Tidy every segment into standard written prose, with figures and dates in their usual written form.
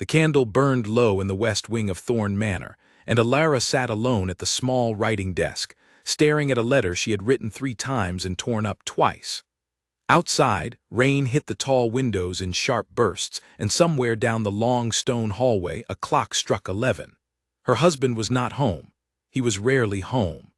The candle burned low in the west wing of Thorn Manor, and Alara sat alone at the small writing desk, staring at a letter she had written 3 times and torn up twice. Outside, rain hit the tall windows in sharp bursts, and somewhere down the long stone hallway a clock struck 11. Her husband was not home. He was rarely home.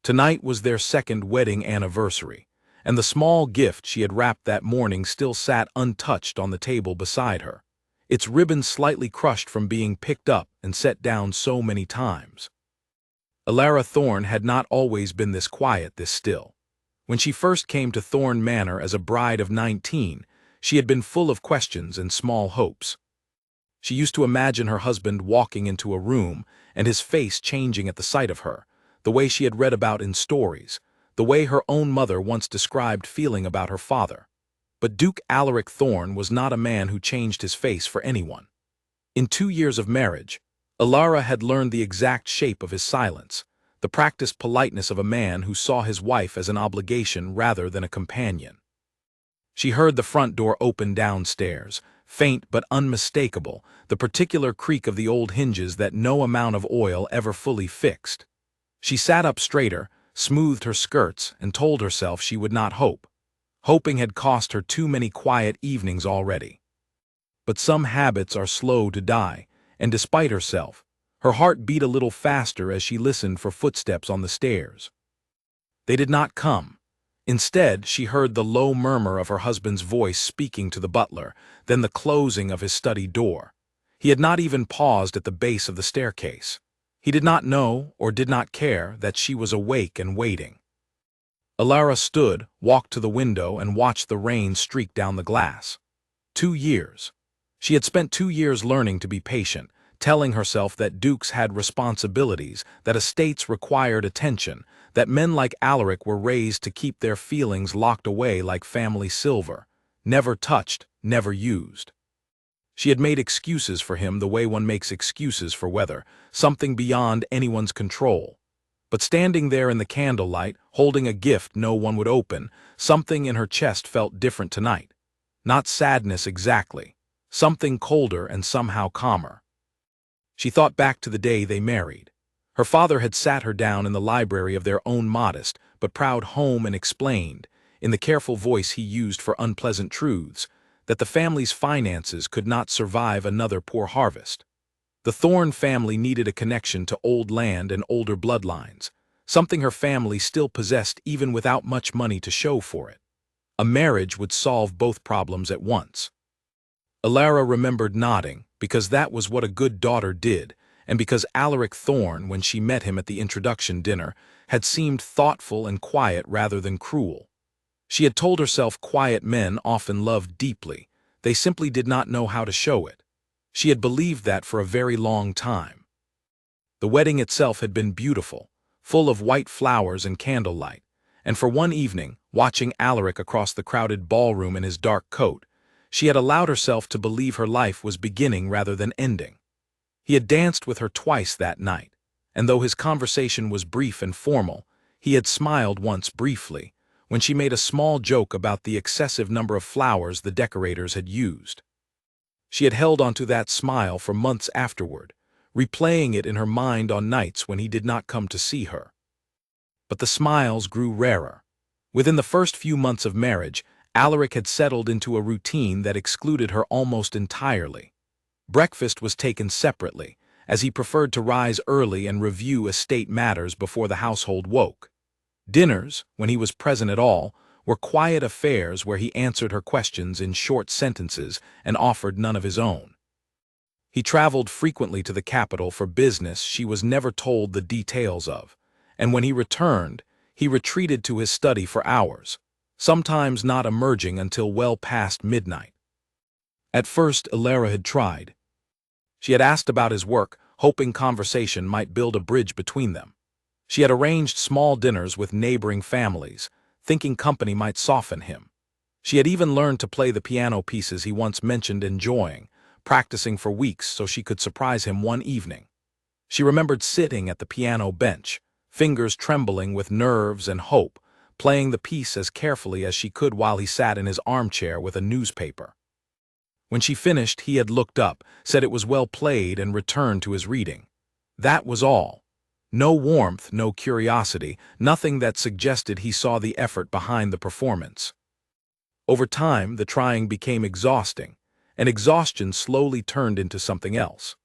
Tonight was their 2nd wedding anniversary, and the small gift she had wrapped that morning still sat untouched on the table beside her, its ribbon slightly crushed from being picked up and set down so many times. Alara Thorn had not always been this quiet, this still. When she first came to Thorn Manor as a bride of 19, she had been full of questions and small hopes. She used to imagine her husband walking into a room and his face changing at the sight of her, the way she had read about in stories, the way her own mother once described feeling about her father. But Duke Alaric Thorn was not a man who changed his face for anyone. In 2 years of marriage, Alara had learned the exact shape of his silence, the practiced politeness of a man who saw his wife as an obligation rather than a companion. She heard the front door open downstairs, faint but unmistakable, the particular creak of the old hinges that no amount of oil ever fully fixed. She sat up straighter, smoothed her skirts, and told herself she would not hope. Hoping had cost her too many quiet evenings already. But some habits are slow to die, and despite herself, her heart beat a little faster as she listened for footsteps on the stairs. They did not come. Instead, she heard the low murmur of her husband's voice speaking to the butler, then the closing of his study door. He had not even paused at the base of the staircase. He did not know, or did not care, that she was awake and waiting. Alara stood, walked to the window, and watched the rain streak down the glass. 2 years. She had spent 2 years learning to be patient, telling herself that dukes had responsibilities, that estates required attention, that men like Alaric were raised to keep their feelings locked away like family silver, never touched, never used. She had made excuses for him the way one makes excuses for weather, something beyond anyone's control. But standing there in the candlelight, holding a gift no one would open, something in her chest felt different tonight. Not sadness exactly, something colder and somehow calmer. She thought back to the day they married. Her father had sat her down in the library of their own modest but proud home and explained, in the careful voice he used for unpleasant truths, that the family's finances could not survive another poor harvest. The Thorn family needed a connection to old land and older bloodlines, something her family still possessed even without much money to show for it. A marriage would solve both problems at once. Alara remembered nodding, because that was what a good daughter did, and because Alaric Thorn, when she met him at the introduction dinner, had seemed thoughtful and quiet rather than cruel. She had told herself quiet men often loved deeply, they simply did not know how to show it. She had believed that for a very long time. The wedding itself had been beautiful, full of white flowers and candlelight, and for one evening, watching Alaric across the crowded ballroom in his dark coat, she had allowed herself to believe her life was beginning rather than ending. He had danced with her twice that night, and though his conversation was brief and formal, he had smiled once briefly, when she made a small joke about the excessive number of flowers the decorators had used. She had held onto that smile for months afterward, replaying it in her mind on nights when he did not come to see her. But the smiles grew rarer. Within the first few months of marriage, Alaric had settled into a routine that excluded her almost entirely. Breakfast was taken separately, as he preferred to rise early and review estate matters before the household woke. Dinners, when he was present at all, were quiet affairs where he answered her questions in short sentences and offered none of his own. He traveled frequently to the capital for business she was never told the details of, and when he returned, he retreated to his study for hours, sometimes not emerging until well past midnight. At first, Alara had tried. She had asked about his work, hoping conversation might build a bridge between them. She had arranged small dinners with neighboring families, thinking company might soften him. She had even learned to play the piano pieces he once mentioned enjoying, practicing for weeks so she could surprise him one evening. She remembered sitting at the piano bench, fingers trembling with nerves and hope, playing the piece as carefully as she could while he sat in his armchair with a newspaper. When she finished, he had looked up, said it was well played, and returned to his reading. That was all. No warmth, no curiosity, nothing that suggested he saw the effort behind the performance. Over time, the trying became exhausting, and exhaustion slowly turned into something else.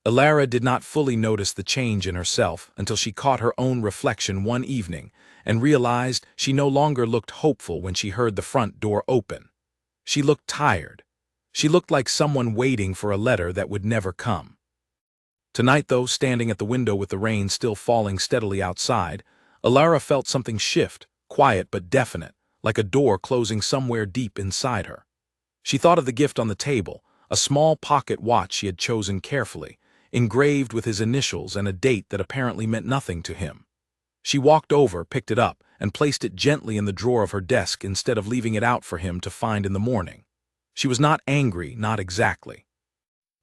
Alara did not fully notice the change in herself until she caught her own reflection one evening and realized she no longer looked hopeful when she heard the front door open. She looked tired. She looked like someone waiting for a letter that would never come. Tonight, though, standing at the window with the rain still falling steadily outside, Alara felt something shift, quiet but definite, like a door closing somewhere deep inside her. She thought of the gift on the table, a small pocket watch she had chosen carefully, engraved with his initials and a date that apparently meant nothing to him. She walked over, picked it up, and placed it gently in the drawer of her desk instead of leaving it out for him to find in the morning. She was not angry, not exactly.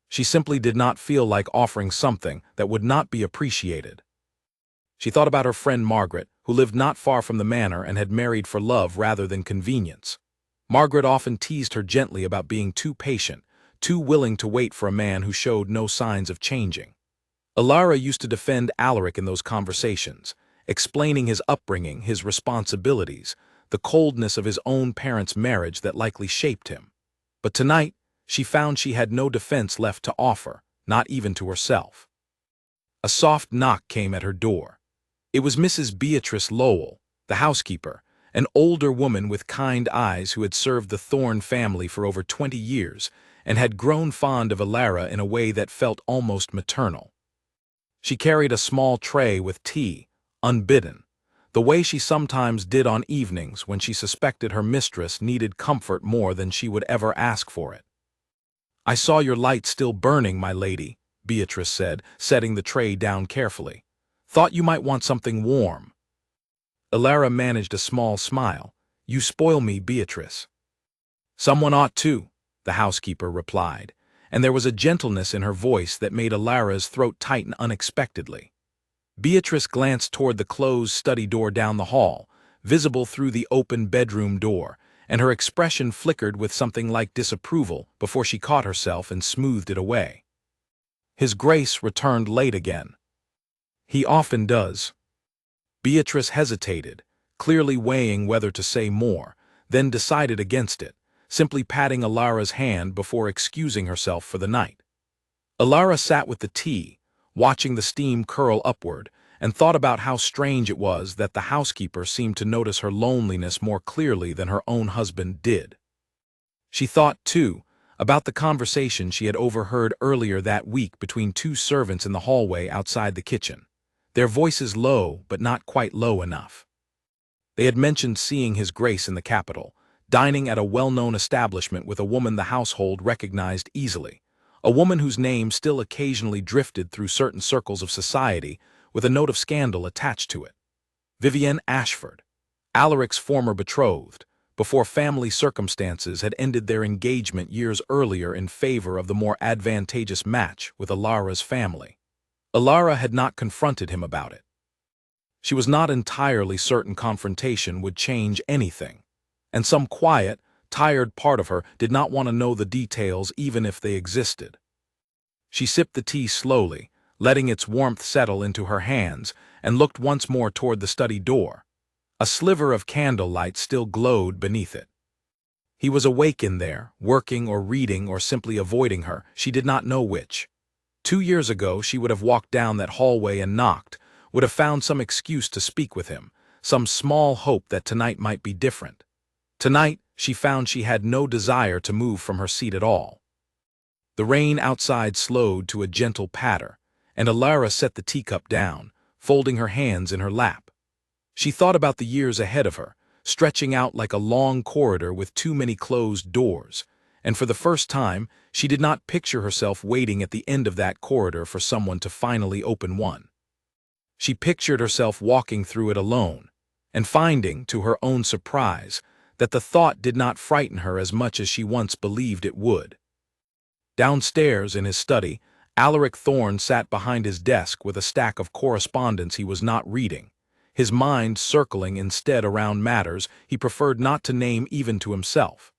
She simply did not feel like offering something that would not be appreciated. She thought about her friend Margaret, who lived not far from the manor and had married for love rather than convenience. Margaret often teased her gently about being too patient, too willing to wait for a man who showed no signs of changing. Alara used to defend Alaric in those conversations, explaining his upbringing, his responsibilities, the coldness of his own parents' marriage that likely shaped him. But tonight, she found she had no defense left to offer, not even to herself. A soft knock came at her door. It was Mrs. Beatrice Lowell, the housekeeper, an older woman with kind eyes who had served the Thorne family for over 20 years and had grown fond of Alara in a way that felt almost maternal. She carried a small tray with tea, unbidden, the way she sometimes did on evenings when she suspected her mistress needed comfort more than she would ever ask for it. "I saw your light still burning, my lady," Beatrice said, setting the tray down carefully. "Thought you might want something warm." Alara managed a small smile. "You spoil me, Beatrice." "Someone ought to," the housekeeper replied, and there was a gentleness in her voice that made Alara's throat tighten unexpectedly. Beatrice glanced toward the closed study door down the hall, visible through the open bedroom door, and her expression flickered with something like disapproval before she caught herself and smoothed it away. "His Grace returned late again." "He often does." Beatrice hesitated, clearly weighing whether to say more, then decided against it, simply patting Alara's hand before excusing herself for the night. Alara sat with the tea, watching the steam curl upward, and thought about how strange it was that the housekeeper seemed to notice her loneliness more clearly than her own husband did. She thought, too, about the conversation she had overheard earlier that week between two servants in the hallway outside the kitchen, their voices low but not quite low enough. They had mentioned seeing His Grace in the capital, dining at a well-known establishment with a woman the household recognized easily, a woman whose name still occasionally drifted through certain circles of society with a note of scandal attached to it. Vivienne Ashford, Alaric's former betrothed, before family circumstances had ended their engagement years earlier in favor of the more advantageous match with Alara's family. Alara had not confronted him about it. She was not entirely certain confrontation would change anything, and some quiet, tired part of her did not want to know the details even if they existed. She sipped the tea slowly, letting its warmth settle into her hands, and looked once more toward the study door. A sliver of candlelight still glowed beneath it. He was awake in there, working or reading or simply avoiding her, she did not know which. 2 years ago she would have walked down that hallway and knocked, would have found some excuse to speak with him, some small hope that tonight might be different. Tonight, she found she had no desire to move from her seat at all. The rain outside slowed to a gentle patter, and Alara set the teacup down, folding her hands in her lap. She thought about the years ahead of her, stretching out like a long corridor with too many closed doors, and for the first time, she did not picture herself waiting at the end of that corridor for someone to finally open one. She pictured herself walking through it alone, and finding, to her own surprise, that the thought did not frighten her as much as she once believed it would. Downstairs in his study, Alaric Thorne sat behind his desk with a stack of correspondence he was not reading, his mind circling instead around matters he preferred not to name even to himself.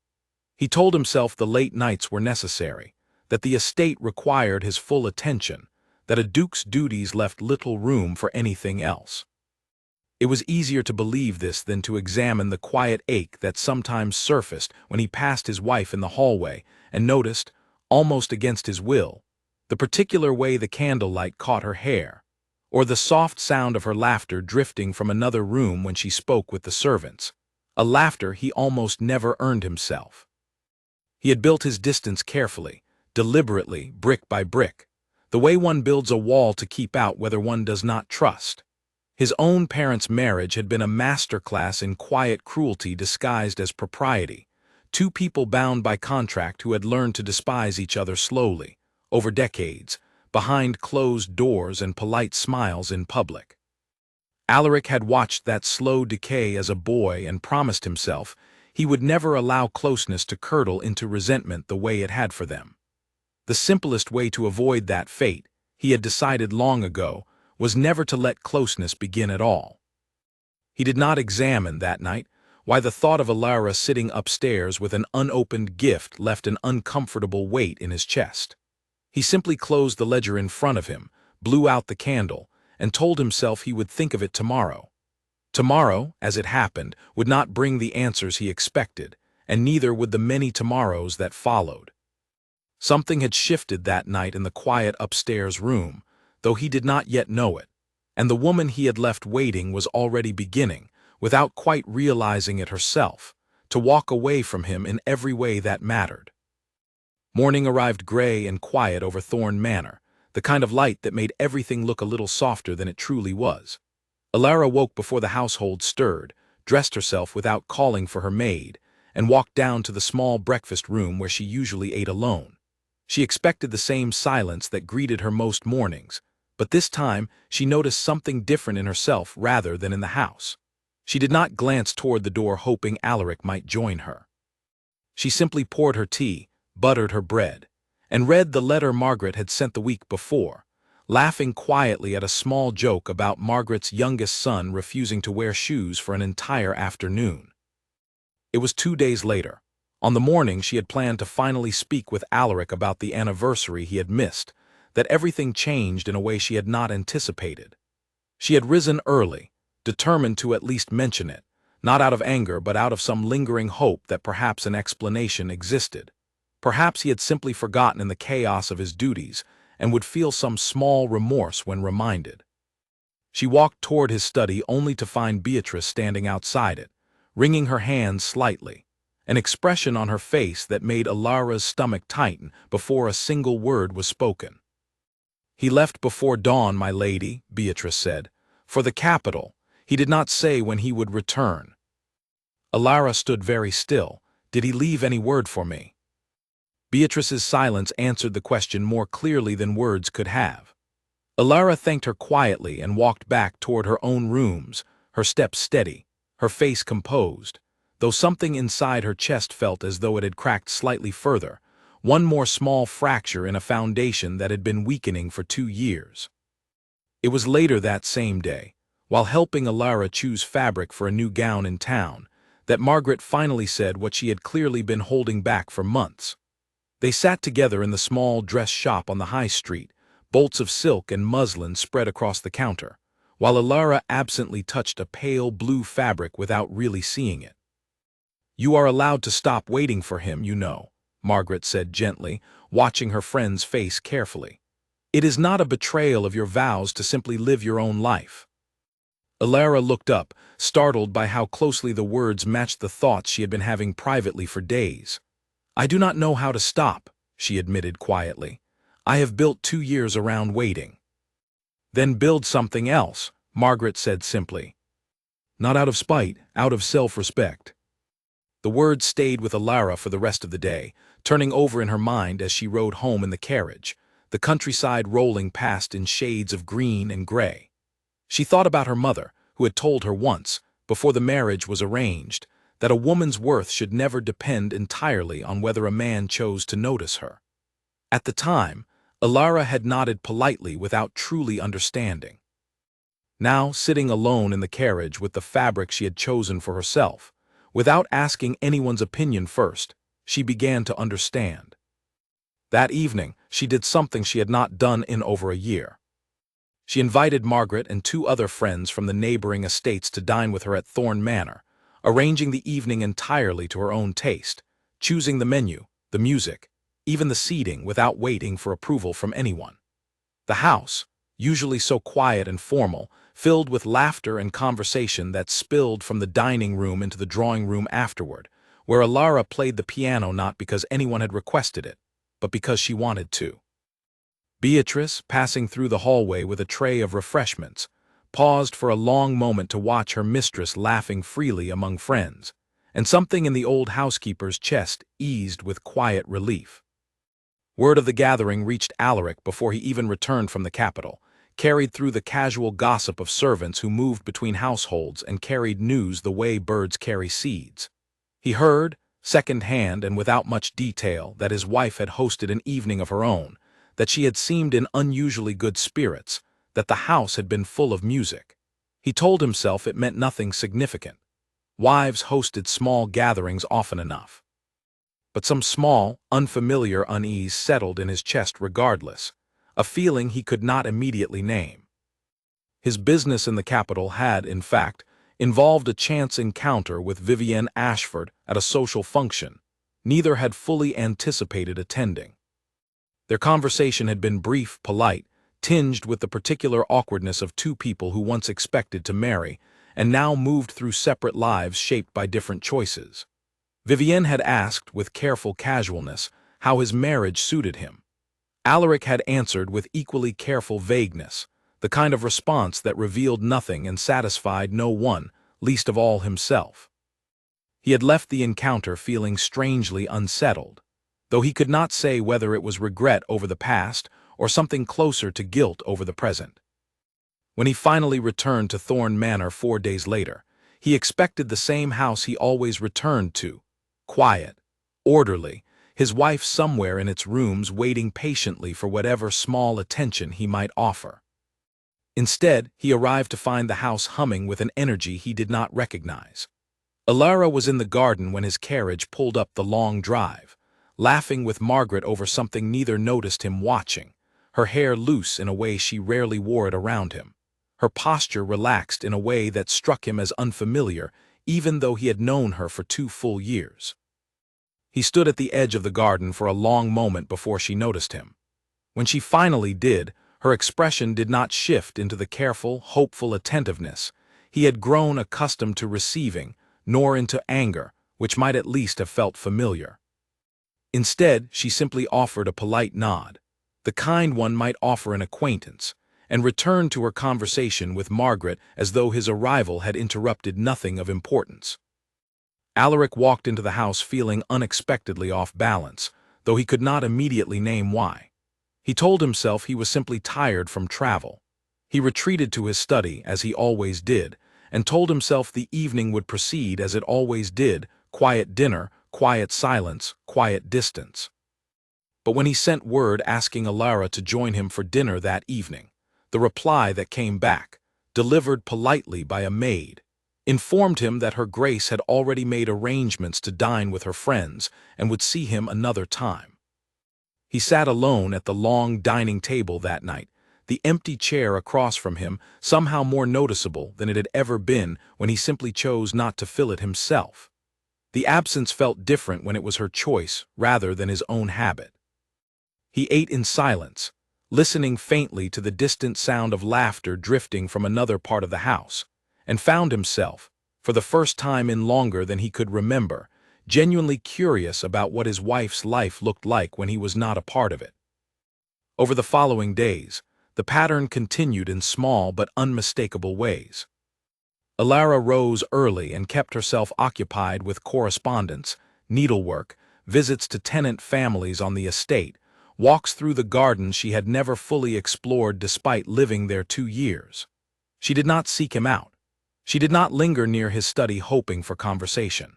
He told himself the late nights were necessary, that the estate required his full attention, that a duke's duties left little room for anything else. It was easier to believe this than to examine the quiet ache that sometimes surfaced when he passed his wife in the hallway and noticed, almost against his will, the particular way the candlelight caught her hair, or the soft sound of her laughter drifting from another room when she spoke with the servants, a laughter he almost never earned himself. He had built his distance carefully, deliberately, brick by brick, the way one builds a wall to keep out whether one does not trust. His own parents' marriage had been a masterclass in quiet cruelty disguised as propriety, two people bound by contract who had learned to despise each other slowly, over decades, behind closed doors and polite smiles in public. Alaric had watched that slow decay as a boy and promised himself he would never allow closeness to curdle into resentment the way it had for them. The simplest way to avoid that fate, he had decided long ago, was never to let closeness begin at all. He did not examine, that night, why the thought of Alara sitting upstairs with an unopened gift left an uncomfortable weight in his chest. He simply closed the ledger in front of him, blew out the candle, and told himself he would think of it tomorrow. Tomorrow, as it happened, would not bring the answers he expected, and neither would the many tomorrows that followed. Something had shifted that night in the quiet upstairs room, though he did not yet know it, and the woman he had left waiting was already beginning, without quite realizing it herself, to walk away from him in every way that mattered. Morning arrived gray and quiet over Thorn Manor, the kind of light that made everything look a little softer than it truly was. Alara woke before the household stirred, dressed herself without calling for her maid, and walked down to the small breakfast room where she usually ate alone. She expected the same silence that greeted her most mornings, but this time she noticed something different in herself rather than in the house. She did not glance toward the door hoping Alaric might join her. She simply poured her tea, buttered her bread, and read the letter Margaret had sent the week before, laughing quietly at a small joke about Margaret's youngest son refusing to wear shoes for an entire afternoon. It was 2 days later, on the morning she had planned to finally speak with Alaric about the anniversary he had missed, that everything changed in a way she had not anticipated. She had risen early, determined to at least mention it, not out of anger but out of some lingering hope that perhaps an explanation existed. Perhaps he had simply forgotten in the chaos of his duties and would feel some small remorse when reminded. She walked toward his study only to find Beatrice standing outside it, wringing her hands slightly, an expression on her face that made Alara's stomach tighten before a single word was spoken. "He left before dawn, my lady," Beatrice said, "for the capital. He did not say when he would return." Alara stood very still. "Did he leave any word for me?" Beatrice's silence answered the question more clearly than words could have. Alara thanked her quietly and walked back toward her own rooms, her steps steady, her face composed, though something inside her chest felt as though it had cracked slightly further, one more small fracture in a foundation that had been weakening for 2 years. It was later that same day, while helping Alara choose fabric for a new gown in town, that Margaret finally said what she had clearly been holding back for months. They sat together in the small dress shop on the high street, bolts of silk and muslin spread across the counter, while Alara absently touched a pale blue fabric without really seeing it. "You are allowed to stop waiting for him, you know," Margaret said gently, watching her friend's face carefully. "It is not a betrayal of your vows to simply live your own life." Alara looked up, startled by how closely the words matched the thoughts she had been having privately for days. "I do not know how to stop," she admitted quietly. "I have built 2 years around waiting." "Then build something else," Margaret said simply. "Not out of spite, out of self-respect." The words stayed with Alara for the rest of the day, turning over in her mind as she rode home in the carriage, the countryside rolling past in shades of green and gray. She thought about her mother, who had told her once, before the marriage was arranged, that a woman's worth should never depend entirely on whether a man chose to notice her. At the time, Alara had nodded politely without truly understanding. Now, sitting alone in the carriage with the fabric she had chosen for herself, without asking anyone's opinion first, She began to understand. That evening, she did something she had not done in over a year. She invited Margaret and two other friends from the neighboring estates to dine with her at Thorn Manor, arranging the evening entirely to her own taste, choosing the menu, the music, even the seating without waiting for approval from anyone. The house, usually so quiet and formal, filled with laughter and conversation that spilled from the dining room into the drawing room afterward, where Alara played the piano not because anyone had requested it, but because she wanted to. Beatrice, passing through the hallway with a tray of refreshments, paused for a long moment to watch her mistress laughing freely among friends, and something in the old housekeeper's chest eased with quiet relief. Word of the gathering reached Alaric before he even returned from the capital, carried through the casual gossip of servants who moved between households and carried news the way birds carry seeds. He heard, second-hand and without much detail, that his wife had hosted an evening of her own, that she had seemed in unusually good spirits, that the house had been full of music. He told himself it meant nothing significant. Wives hosted small gatherings often enough. But some small, unfamiliar unease settled in his chest regardless, a feeling he could not immediately name. His business in the capital had, in fact, involved a chance encounter with Vivienne Ashford at a social function neither had fully anticipated attending. Their conversation had been brief, polite, tinged with the particular awkwardness of two people who once expected to marry and now moved through separate lives shaped by different choices. Vivienne had asked, with careful casualness, how his marriage suited him. Alaric had answered with equally careful vagueness, the kind of response that revealed nothing and satisfied no one, least of all himself. He had left the encounter feeling strangely unsettled, though he could not say whether it was regret over the past or something closer to guilt over the present. When he finally returned to Thorn Manor 4 days later, he expected the same house he always returned to, quiet, orderly, his wife somewhere in its rooms waiting patiently for whatever small attention he might offer. Instead, he arrived to find the house humming with an energy he did not recognize. Alara was in the garden when his carriage pulled up the long drive, laughing with Margaret over something neither noticed him watching, her hair loose in a way she rarely wore it around him, her posture relaxed in a way that struck him as unfamiliar even though he had known her for 2 full years. He stood at the edge of the garden for a long moment before she noticed him. When she finally did, her expression did not shift into the careful, hopeful attentiveness he had grown accustomed to receiving, nor into anger, which might at least have felt familiar. Instead, she simply offered a polite nod, the kind one might offer an acquaintance, and returned to her conversation with Margaret as though his arrival had interrupted nothing of importance. Alaric walked into the house feeling unexpectedly off balance, though he could not immediately name why. He told himself he was simply tired from travel. He retreated to his study, as he always did, and told himself the evening would proceed as it always did, quiet dinner, quiet silence, quiet distance. But when he sent word asking Alara to join him for dinner that evening, the reply that came back, delivered politely by a maid, informed him that her Grace had already made arrangements to dine with her friends and would see him another time. He sat alone at the long dining table that night, the empty chair across from him somehow more noticeable than it had ever been when he simply chose not to fill it himself. The absence felt different when it was her choice rather than his own habit. He ate in silence, listening faintly to the distant sound of laughter drifting from another part of the house, and found himself, for the first time in longer than he could remember, genuinely curious about what his wife's life looked like when he was not a part of it. Over the following days, the pattern continued in small but unmistakable ways. Alara rose early and kept herself occupied with correspondence, needlework, visits to tenant families on the estate, walks through the garden she had never fully explored despite living there 2 years. She did not seek him out. She did not linger near his study hoping for conversation.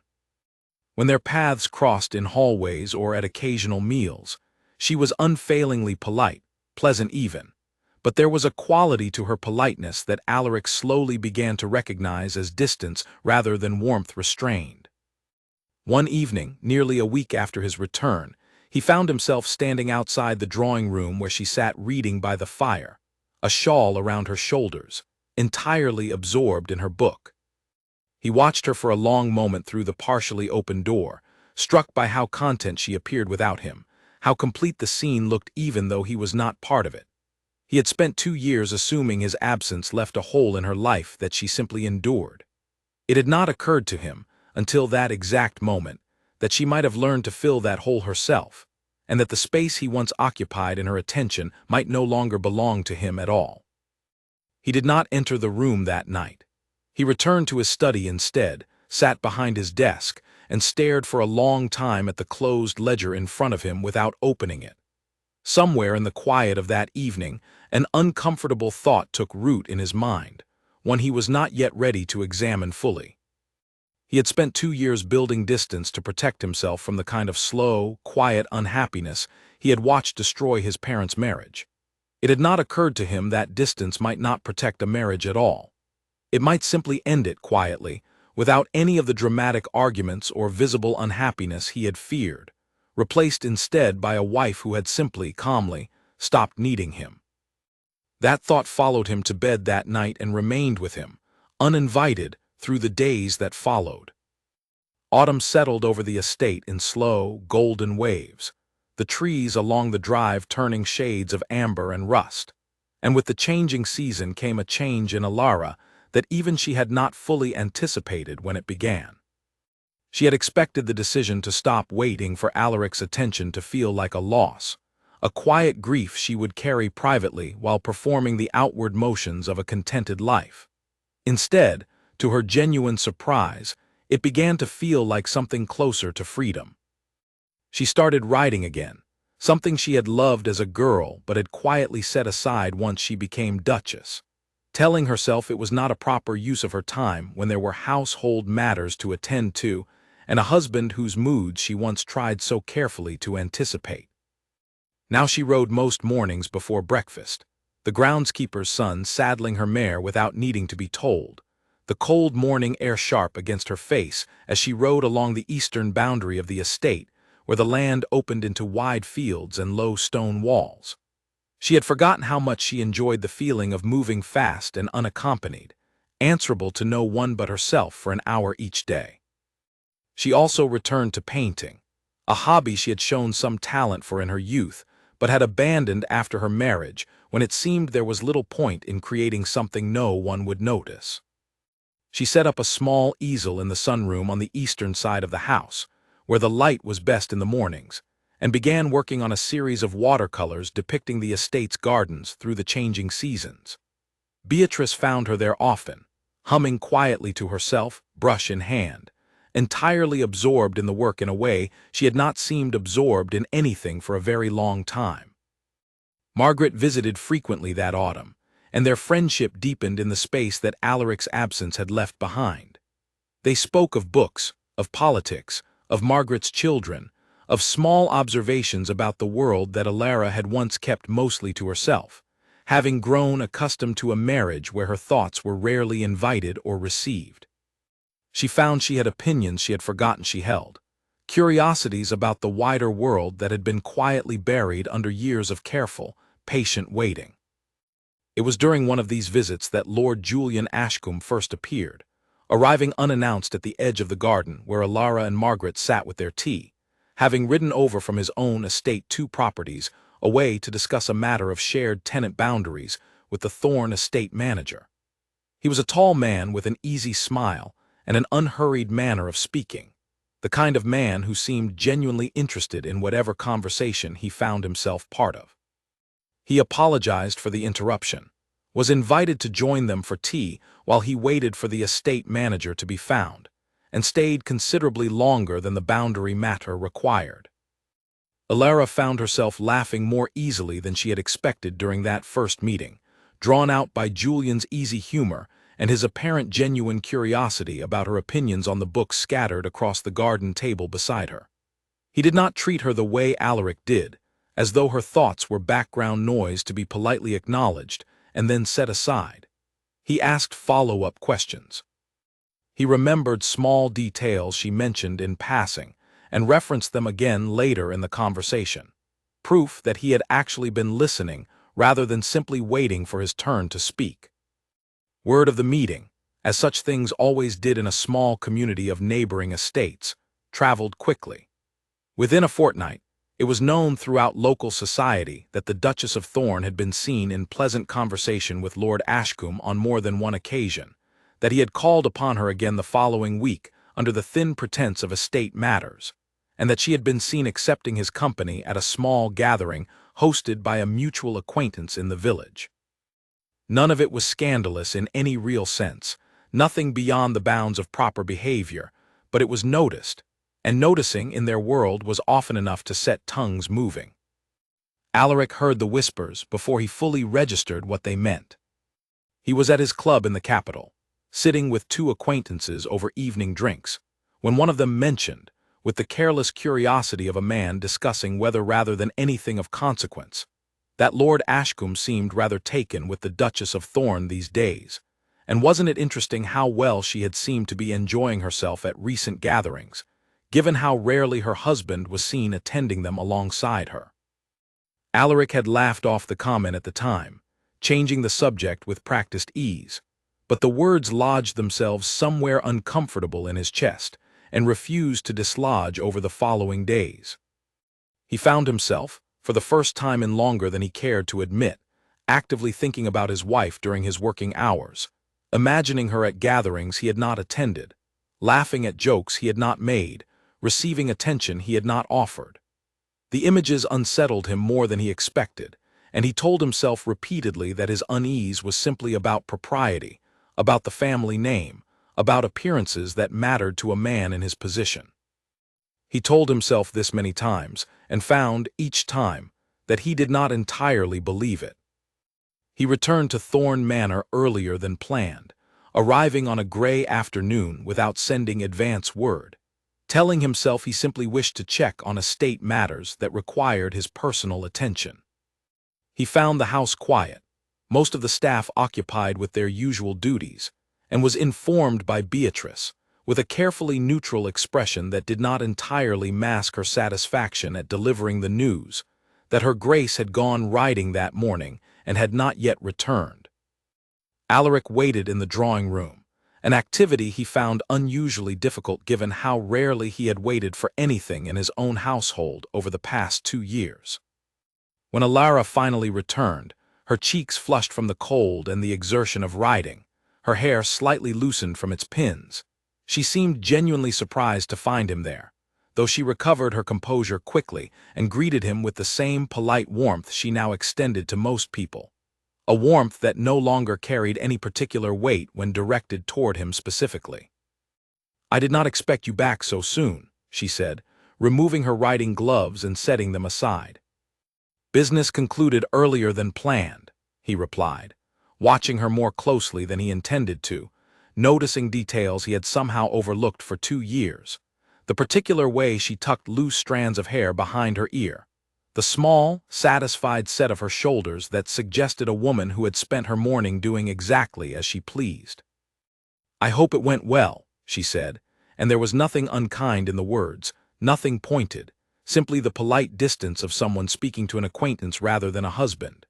When their paths crossed in hallways or at occasional meals, she was unfailingly polite, pleasant even, but there was a quality to her politeness that Alaric slowly began to recognize as distance rather than warmth restrained. One evening, nearly a week after his return, he found himself standing outside the drawing room where she sat reading by the fire, a shawl around her shoulders, entirely absorbed in her book. He watched her for a long moment through the partially open door, struck by how content she appeared without him, how complete the scene looked even though he was not part of it. He had spent 2 years assuming his absence left a hole in her life that she simply endured. It had not occurred to him, until that exact moment, that she might have learned to fill that hole herself, and that the space he once occupied in her attention might no longer belong to him at all. He did not enter the room that night. He returned to his study instead, sat behind his desk, and stared for a long time at the closed ledger in front of him without opening it. Somewhere in the quiet of that evening, an uncomfortable thought took root in his mind, one he was not yet ready to examine fully. He had spent 2 years building distance to protect himself from the kind of slow, quiet unhappiness he had watched destroy his parents' marriage. It had not occurred to him that distance might not protect a marriage at all. It might simply end it quietly, without any of the dramatic arguments or visible unhappiness he had feared, replaced instead by a wife who had simply, calmly, stopped needing him. That thought followed him to bed that night and remained with him, uninvited, through the days that followed. Autumn settled over the estate in slow, golden waves, the trees along the drive turning shades of amber and rust, and with the changing season came a change in Alara that even she had not fully anticipated when it began. She had expected the decision to stop waiting for Alaric's attention to feel like a loss, a quiet grief she would carry privately while performing the outward motions of a contented life. Instead, to her genuine surprise, it began to feel like something closer to freedom. She started writing again, something she had loved as a girl but had quietly set aside once she became Duchess, telling herself it was not a proper use of her time when there were household matters to attend to and a husband whose moods she once tried so carefully to anticipate. Now she rode most mornings before breakfast, the groundskeeper's son saddling her mare without needing to be told, the cold morning air sharp against her face as she rode along the eastern boundary of the estate, where the land opened into wide fields and low stone walls. She had forgotten how much she enjoyed the feeling of moving fast and unaccompanied, answerable to no one but herself for an hour each day. She also returned to painting, a hobby she had shown some talent for in her youth, but had abandoned after her marriage when it seemed there was little point in creating something no one would notice. She set up a small easel in the sunroom on the eastern side of the house, where the light was best in the mornings, and began working on a series of watercolors depicting the estate's gardens through the changing seasons. Beatrice found her there often, humming quietly to herself, brush in hand, entirely absorbed in the work in a way she had not seemed absorbed in anything for a very long time. Margaret visited frequently that autumn, and their friendship deepened in the space that Alaric's absence had left behind. They spoke of books, of politics, of Margaret's children, of small observations about the world that Alara had once kept mostly to herself, having grown accustomed to a marriage where her thoughts were rarely invited or received. She found she had opinions she had forgotten she held, curiosities about the wider world that had been quietly buried under years of careful, patient waiting. It was during one of these visits that Lord Julian Ashcombe first appeared, arriving unannounced at the edge of the garden where Alara and Margaret sat with their tea, having ridden over from his own estate 2 properties away to discuss a matter of shared tenant boundaries with the Thorne estate manager. He was a tall man with an easy smile and an unhurried manner of speaking, the kind of man who seemed genuinely interested in whatever conversation he found himself part of. He apologized for the interruption, was invited to join them for tea while he waited for the estate manager to be found, and stayed considerably longer than the boundary matter required. Alara found herself laughing more easily than she had expected during that first meeting, drawn out by Julian's easy humor and his apparent genuine curiosity about her opinions on the books scattered across the garden table beside her. He did not treat her the way Alaric did, as though her thoughts were background noise to be politely acknowledged and then set aside. He asked follow-up questions. He remembered small details she mentioned in passing and referenced them again later in the conversation. Proof that he had actually been listening rather than simply waiting for his turn to speak. Word of the meeting, as such things always did in a small community of neighboring estates, traveled quickly. Within a fortnight, it was known throughout local society that the Duchess of Thorn had been seen in pleasant conversation with Lord Ashcombe on more than one occasion, that he had called upon her again the following week under the thin pretense of estate matters, and that she had been seen accepting his company at a small gathering hosted by a mutual acquaintance in the village. None of it was scandalous in any real sense, nothing beyond the bounds of proper behavior, but it was noticed, and noticing in their world was often enough to set tongues moving. Alaric heard the whispers before he fully registered what they meant. He was at his club in the capital, sitting with two acquaintances over evening drinks, when one of them mentioned, with the careless curiosity of a man discussing whether rather than anything of consequence, that Lord Ashcombe seemed rather taken with the Duchess of Thorn these days, and wasn't it interesting how well she had seemed to be enjoying herself at recent gatherings, given how rarely her husband was seen attending them alongside her. Alaric had laughed off the comment at the time, changing the subject with practiced ease, but the words lodged themselves somewhere uncomfortable in his chest and refused to dislodge over the following days. He found himself, for the first time in longer than he cared to admit, actively thinking about his wife during his working hours, imagining her at gatherings he had not attended, laughing at jokes he had not made, receiving attention he had not offered. The images unsettled him more than he expected, and he told himself repeatedly that his unease was simply about propriety, about the family name, about appearances that mattered to a man in his position. He told himself this many times, and found, each time, that he did not entirely believe it. He returned to Thorn Manor earlier than planned, arriving on a gray afternoon without sending advance word, telling himself he simply wished to check on estate matters that required his personal attention. He found the house quiet, most of the staff occupied with their usual duties, and was informed by Beatrice, with a carefully neutral expression that did not entirely mask her satisfaction at delivering the news, that her Grace had gone riding that morning and had not yet returned. Alaric waited in the drawing room, an activity he found unusually difficult given how rarely he had waited for anything in his own household over the past 2 years. When Alara finally returned, her cheeks flushed from the cold and the exertion of riding, her hair slightly loosened from its pins, she seemed genuinely surprised to find him there, though she recovered her composure quickly and greeted him with the same polite warmth she now extended to most people, a warmth that no longer carried any particular weight when directed toward him specifically. "I did not expect you back so soon," she said, removing her riding gloves and setting them aside. "Business concluded earlier than planned," he replied, watching her more closely than he intended to, noticing details he had somehow overlooked for 2 years, the particular way she tucked loose strands of hair behind her ear, the small, satisfied set of her shoulders that suggested a woman who had spent her morning doing exactly as she pleased. "I hope it went well," she said, and there was nothing unkind in the words, nothing pointed, simply the polite distance of someone speaking to an acquaintance rather than a husband.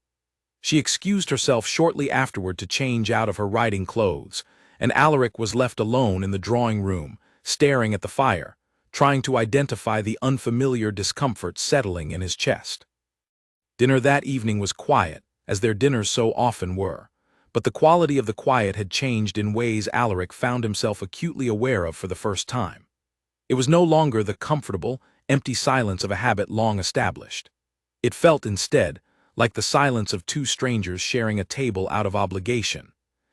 She excused herself shortly afterward to change out of her riding clothes, and Alaric was left alone in the drawing room, staring at the fire, trying to identify the unfamiliar discomfort settling in his chest. Dinner that evening was quiet, as their dinners so often were, but the quality of the quiet had changed in ways Alaric found himself acutely aware of for the first time. It was no longer the comfortable, empty silence of a habit long established. It felt, instead, like the silence of two strangers sharing a table out of obligation,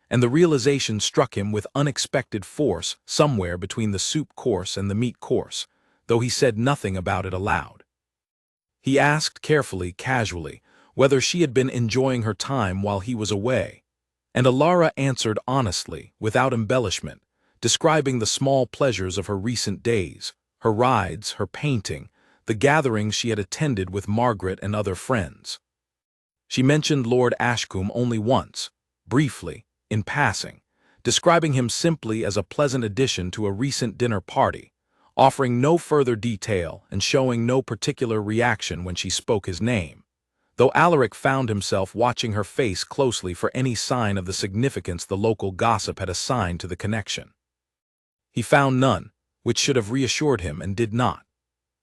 and the realization struck him with unexpected force somewhere between the soup course and the meat course, though he said nothing about it aloud. He asked carefully, casually, whether she had been enjoying her time while he was away, and Alara answered honestly, without embellishment, describing the small pleasures of her recent days, her rides, her painting, the gatherings she had attended with Margaret and other friends. She mentioned Lord Ashcombe only once, briefly, in passing, describing him simply as a pleasant addition to a recent dinner party, offering no further detail and showing no particular reaction when she spoke his name, though Alaric found himself watching her face closely for any sign of the significance the local gossip had assigned to the connection. He found none, which should have reassured him and did not.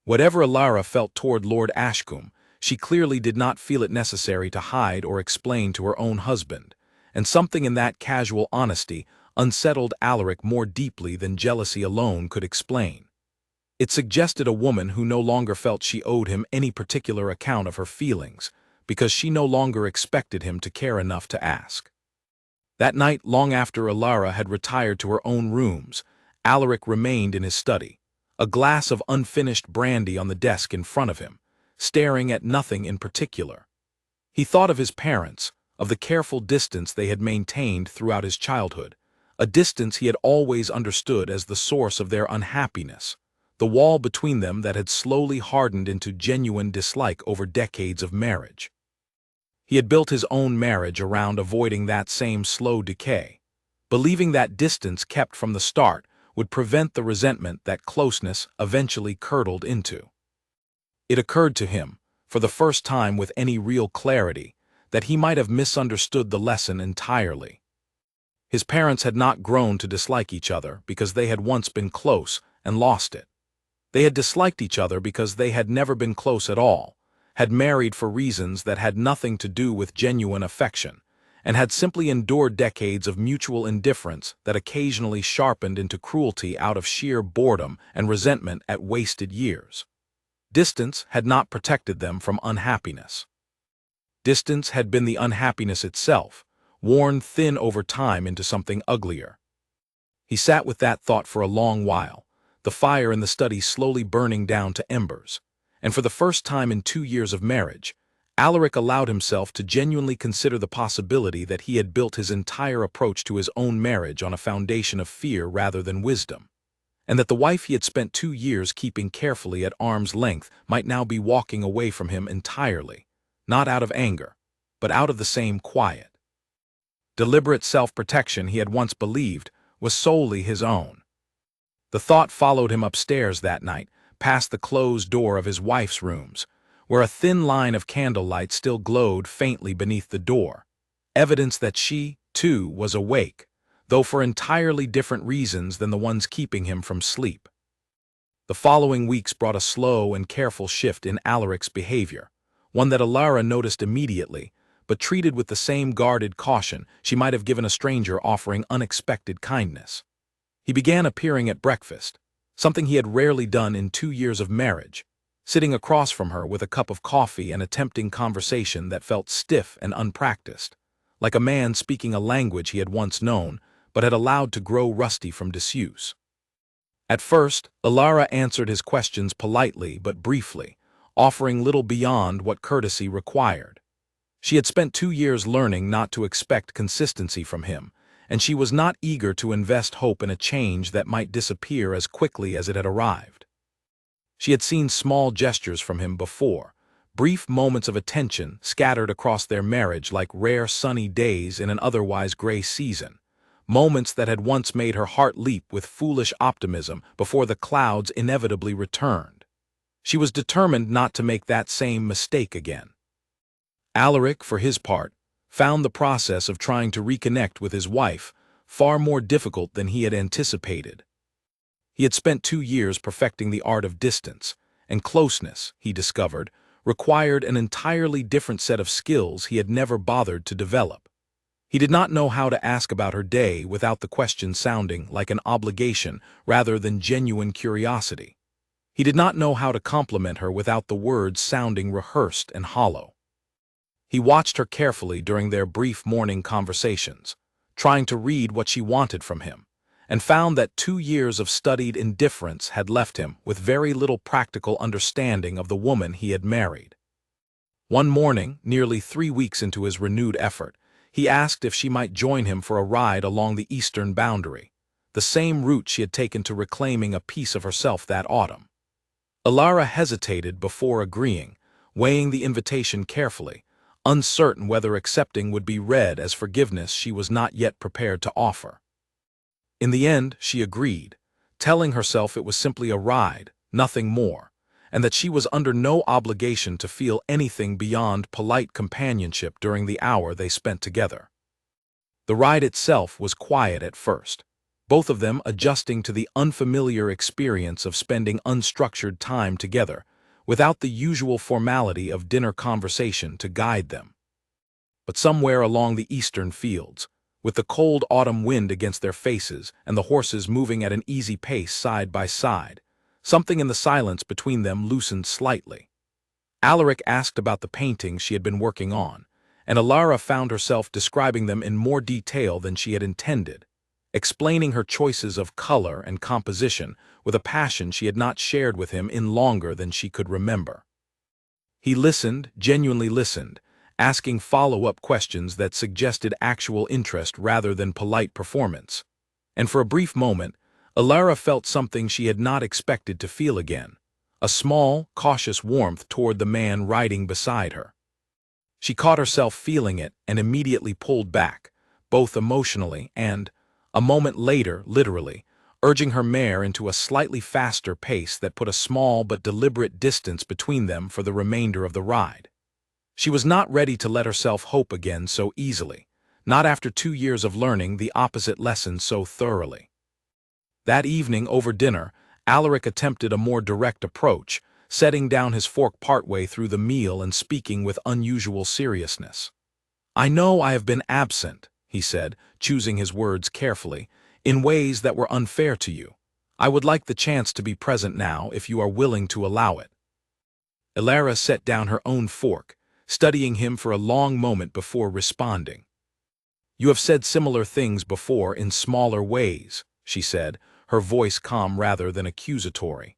Whatever Alara felt toward Lord Ashcombe, she clearly did not feel it necessary to hide or explain to her own husband, and something in that casual honesty unsettled Alaric more deeply than jealousy alone could explain. It suggested a woman who no longer felt she owed him any particular account of her feelings, because she no longer expected him to care enough to ask. That night, long after Alara had retired to her own rooms, Alaric remained in his study, a glass of unfinished brandy on the desk in front of him, staring at nothing in particular. He thought of his parents, of the careful distance they had maintained throughout his childhood, a distance he had always understood as the source of their unhappiness, the wall between them that had slowly hardened into genuine dislike over decades of marriage. He had built his own marriage around avoiding that same slow decay, believing that distance kept from the start would prevent the resentment that closeness eventually curdled into. It occurred to him, for the first time with any real clarity, that he might have misunderstood the lesson entirely. His parents had not grown to dislike each other because they had once been close and lost it. They had disliked each other because they had never been close at all, had married for reasons that had nothing to do with genuine affection, and had simply endured decades of mutual indifference that occasionally sharpened into cruelty out of sheer boredom and resentment at wasted years. Distance had not protected them from unhappiness. Distance had been the unhappiness itself, worn thin over time into something uglier. He sat with that thought for a long while, the fire in the study slowly burning down to embers, and for the first time in 2 years of marriage, Alaric allowed himself to genuinely consider the possibility that he had built his entire approach to his own marriage on a foundation of fear rather than wisdom, and that the wife he had spent 2 years keeping carefully at arm's length might now be walking away from him entirely, not out of anger, but out of the same quiet, deliberate self-protection he had once believed was solely his own. The thought followed him upstairs that night, past the closed door of his wife's rooms, where a thin line of candlelight still glowed faintly beneath the door, evidence that she, too, was awake, though for entirely different reasons than the ones keeping him from sleep. The following weeks brought a slow and careful shift in Alaric's behavior, one that Alara noticed immediately, but treated with the same guarded caution she might have given a stranger offering unexpected kindness. He began appearing at breakfast, something he had rarely done in 2 years of marriage, sitting across from her with a cup of coffee and attempting conversation that felt stiff and unpracticed, like a man speaking a language he had once known, but had allowed to grow rusty from disuse. At first, Alara answered his questions politely but briefly, offering little beyond what courtesy required. She had spent 2 years learning not to expect consistency from him, and she was not eager to invest hope in a change that might disappear as quickly as it had arrived. She had seen small gestures from him before, brief moments of attention scattered across their marriage like rare sunny days in an otherwise gray season, moments that had once made her heart leap with foolish optimism before the clouds inevitably returned. She was determined not to make that same mistake again. Alaric, for his part, found the process of trying to reconnect with his wife far more difficult than he had anticipated. He had spent 2 years perfecting the art of distance, and closeness, he discovered, required an entirely different set of skills he had never bothered to develop. He did not know how to ask about her day without the question sounding like an obligation rather than genuine curiosity. He did not know how to compliment her without the words sounding rehearsed and hollow. He watched her carefully during their brief morning conversations, trying to read what she wanted from him, and found that 2 years of studied indifference had left him with very little practical understanding of the woman he had married. One morning, nearly 3 weeks into his renewed effort, he asked if she might join him for a ride along the eastern boundary, the same route she had taken to reclaiming a piece of herself that autumn. Alara hesitated before agreeing, weighing the invitation carefully, uncertain whether accepting would be read as forgiveness she was not yet prepared to offer. In the end, she agreed, telling herself it was simply a ride, nothing more, and that she was under no obligation to feel anything beyond polite companionship during the hour they spent together. The ride itself was quiet at first, both of them adjusting to the unfamiliar experience of spending unstructured time together, without the usual formality of dinner conversation to guide them. But somewhere along the eastern fields, with the cold autumn wind against their faces and the horses moving at an easy pace side by side, something in the silence between them loosened slightly. Alaric asked about the paintings she had been working on, and Alara found herself describing them in more detail than she had intended, explaining her choices of color and composition with a passion she had not shared with him in longer than she could remember. He listened, genuinely listened, asking follow-up questions that suggested actual interest rather than polite performance. And for a brief moment, Alara felt something she had not expected to feel again, a small, cautious warmth toward the man riding beside her. She caught herself feeling it and immediately pulled back, both emotionally and, a moment later, literally, urging her mare into a slightly faster pace that put a small but deliberate distance between them for the remainder of the ride. She was not ready to let herself hope again so easily, not after 2 years of learning the opposite lesson so thoroughly. That evening over dinner, Alaric attempted a more direct approach, setting down his fork partway through the meal and speaking with unusual seriousness. "I know I have been absent," he said, choosing his words carefully, "in ways that were unfair to you. I would like the chance to be present now if you are willing to allow it." Alara set down her own fork, studying him for a long moment before responding. "You have said similar things before in smaller ways," she said, her voice calm rather than accusatory.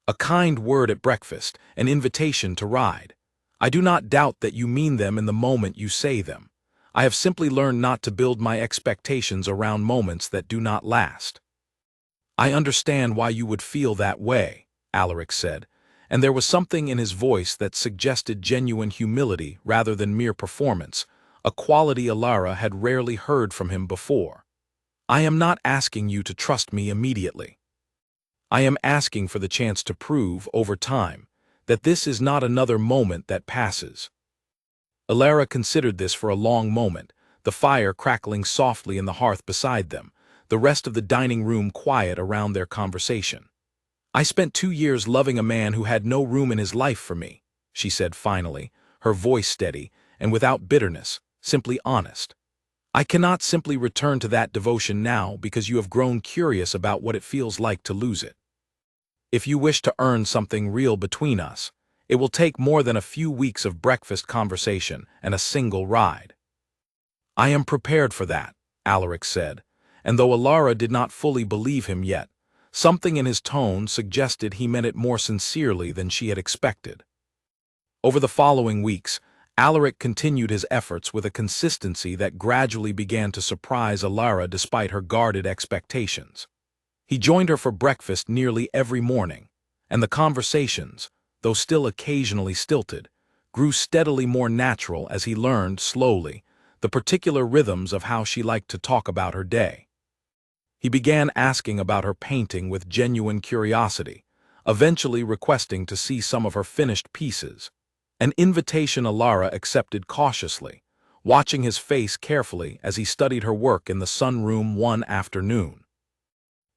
"A kind word at breakfast, an invitation to ride. I do not doubt that you mean them in the moment you say them. I have simply learned not to build my expectations around moments that do not last." "I understand why you would feel that way," Alaric said, and there was something in his voice that suggested genuine humility rather than mere performance, a quality Alara had rarely heard from him before. "I am not asking you to trust me immediately. I am asking for the chance to prove, over time, that this is not another moment that passes." Alara considered this for a long moment, the fire crackling softly in the hearth beside them, the rest of the dining room quiet around their conversation. "I spent 2 years loving a man who had no room in his life for me," she said finally, her voice steady, and without bitterness, simply honest. "I cannot simply return to that devotion now because you have grown curious about what it feels like to lose it. If you wish to earn something real between us, it will take more than a few weeks of breakfast conversation and a single ride." "I am prepared for that," Alaric said, and though Alara did not fully believe him yet, something in his tone suggested he meant it more sincerely than she had expected. Over the following weeks, Alaric continued his efforts with a consistency that gradually began to surprise Alara despite her guarded expectations. He joined her for breakfast nearly every morning, and the conversations, though still occasionally stilted, grew steadily more natural as he learned, slowly, the particular rhythms of how she liked to talk about her day. He began asking about her painting with genuine curiosity, eventually requesting to see some of her finished pieces, an invitation Alara accepted cautiously, watching his face carefully as he studied her work in the sunroom one afternoon.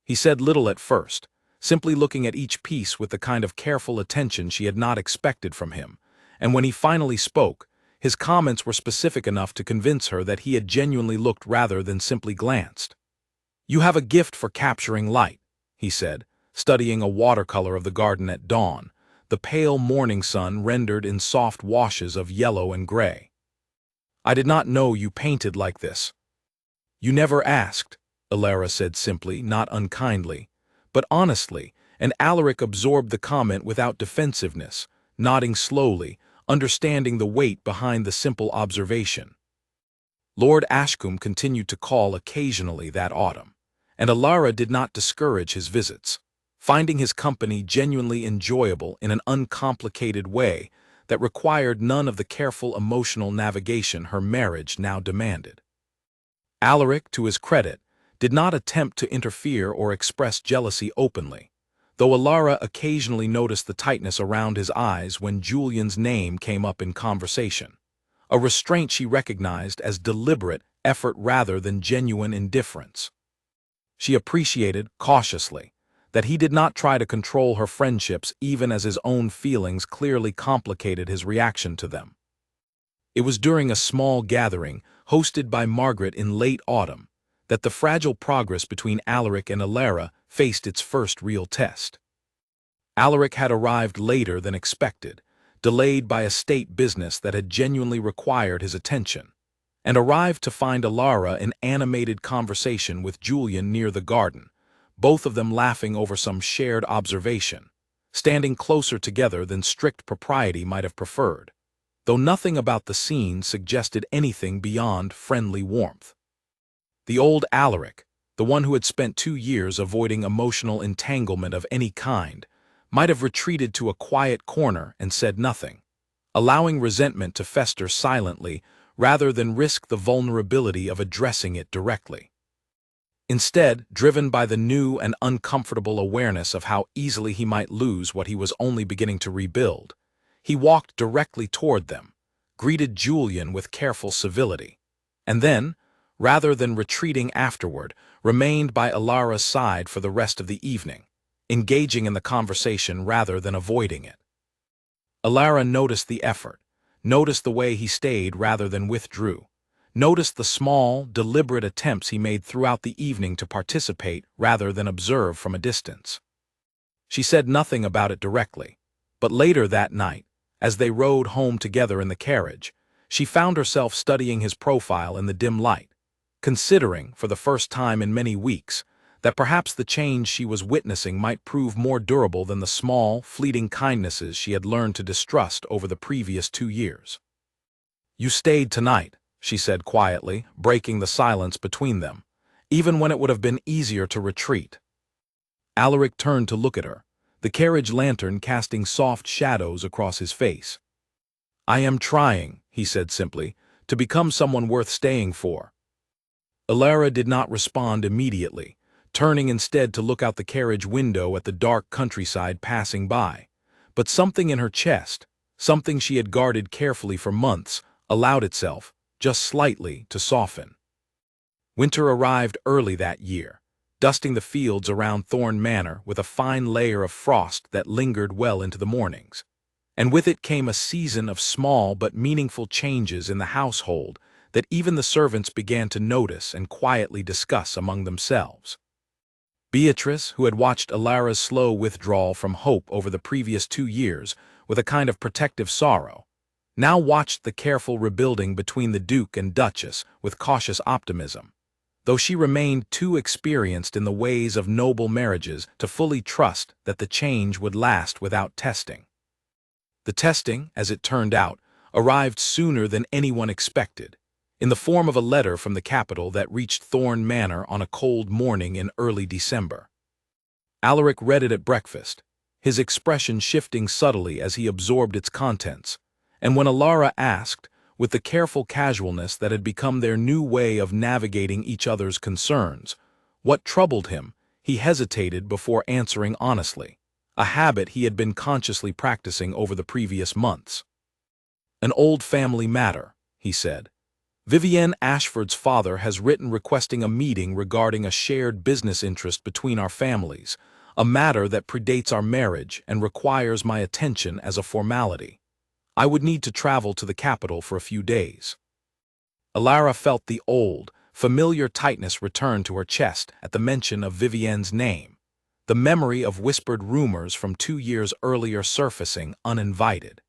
He said little at first, simply looking at each piece with the kind of careful attention she had not expected from him, and when he finally spoke, his comments were specific enough to convince her that he had genuinely looked rather than simply glanced. "You have a gift for capturing light," he said, studying a watercolor of the garden at dawn, the pale morning sun rendered in soft washes of yellow and gray. "I did not know you painted like this." "You never asked," Alara said simply, not unkindly, but honestly, and Alaric absorbed the comment without defensiveness, nodding slowly, understanding the weight behind the simple observation. Lord Ashcombe continued to call occasionally that autumn, and Alara did not discourage his visits, finding his company genuinely enjoyable in an uncomplicated way that required none of the careful emotional navigation her marriage now demanded. Alaric, to his credit, did not attempt to interfere or express jealousy openly, though Alara occasionally noticed the tightness around his eyes when Julian's name came up in conversation, a restraint she recognized as deliberate effort rather than genuine indifference. She appreciated, cautiously, that he did not try to control her friendships even as his own feelings clearly complicated his reaction to them. It was during a small gathering, hosted by Margaret in late autumn, that the fragile progress between Alaric and Alara faced its first real test. Alaric had arrived later than expected, delayed by a state business that had genuinely required his attention, and arrived to find Alara in animated conversation with Julian near the garden, both of them laughing over some shared observation, standing closer together than strict propriety might have preferred, though nothing about the scene suggested anything beyond friendly warmth. The old Alaric, the one who had spent 2 years avoiding emotional entanglement of any kind, might have retreated to a quiet corner and said nothing, allowing resentment to fester silently rather than risk the vulnerability of addressing it directly. Instead, driven by the new and uncomfortable awareness of how easily he might lose what he was only beginning to rebuild, he walked directly toward them, greeted Julian with careful civility, and then, rather than retreating afterward, remained by Alara's side for the rest of the evening, engaging in the conversation rather than avoiding it. Alara noticed the effort, noticed the way he stayed rather than withdrew, noticed the small, deliberate attempts he made throughout the evening to participate rather than observe from a distance. She said nothing about it directly, but later that night, as they rode home together in the carriage, she found herself studying his profile in the dim light, considering, for the first time in many weeks, that perhaps the change she was witnessing might prove more durable than the small, fleeting kindnesses she had learned to distrust over the previous 2 years. "You stayed tonight," she said quietly, breaking the silence between them, even when it would have been easier to retreat. Alaric turned to look at her, the carriage lantern casting soft shadows across his face. "I am trying," he said simply, "to become someone worth staying for." Alara did not respond immediately, turning instead to look out the carriage window at the dark countryside passing by, but something in her chest, something she had guarded carefully for months, allowed itself, just slightly, to soften. Winter arrived early that year, dusting the fields around Thorn Manor with a fine layer of frost that lingered well into the mornings, and with it came a season of small but meaningful changes in the household that even the servants began to notice and quietly discuss among themselves. Beatrice, who had watched Alara's slow withdrawal from Hope over the previous 2 years with a kind of protective sorrow, now watched the careful rebuilding between the Duke and Duchess with cautious optimism, though she remained too experienced in the ways of noble marriages to fully trust that the change would last without testing. The testing, as it turned out, arrived sooner than anyone expected, in the form of a letter from the capital that reached Thorn Manor on a cold morning in early December. Alaric read it at breakfast, his expression shifting subtly as he absorbed its contents, and when Alara asked, with the careful casualness that had become their new way of navigating each other's concerns, what troubled him, he hesitated before answering honestly, a habit he had been consciously practicing over the previous months. "An old family matter," he said. "Vivienne Ashford's father has written requesting a meeting regarding a shared business interest between our families, a matter that predates our marriage and requires my attention as a formality. I would need to travel to the capital for a few days." Alara felt the old, familiar tightness return to her chest at the mention of Vivienne's name, the memory of whispered rumors from 2 years earlier surfacing uninvited.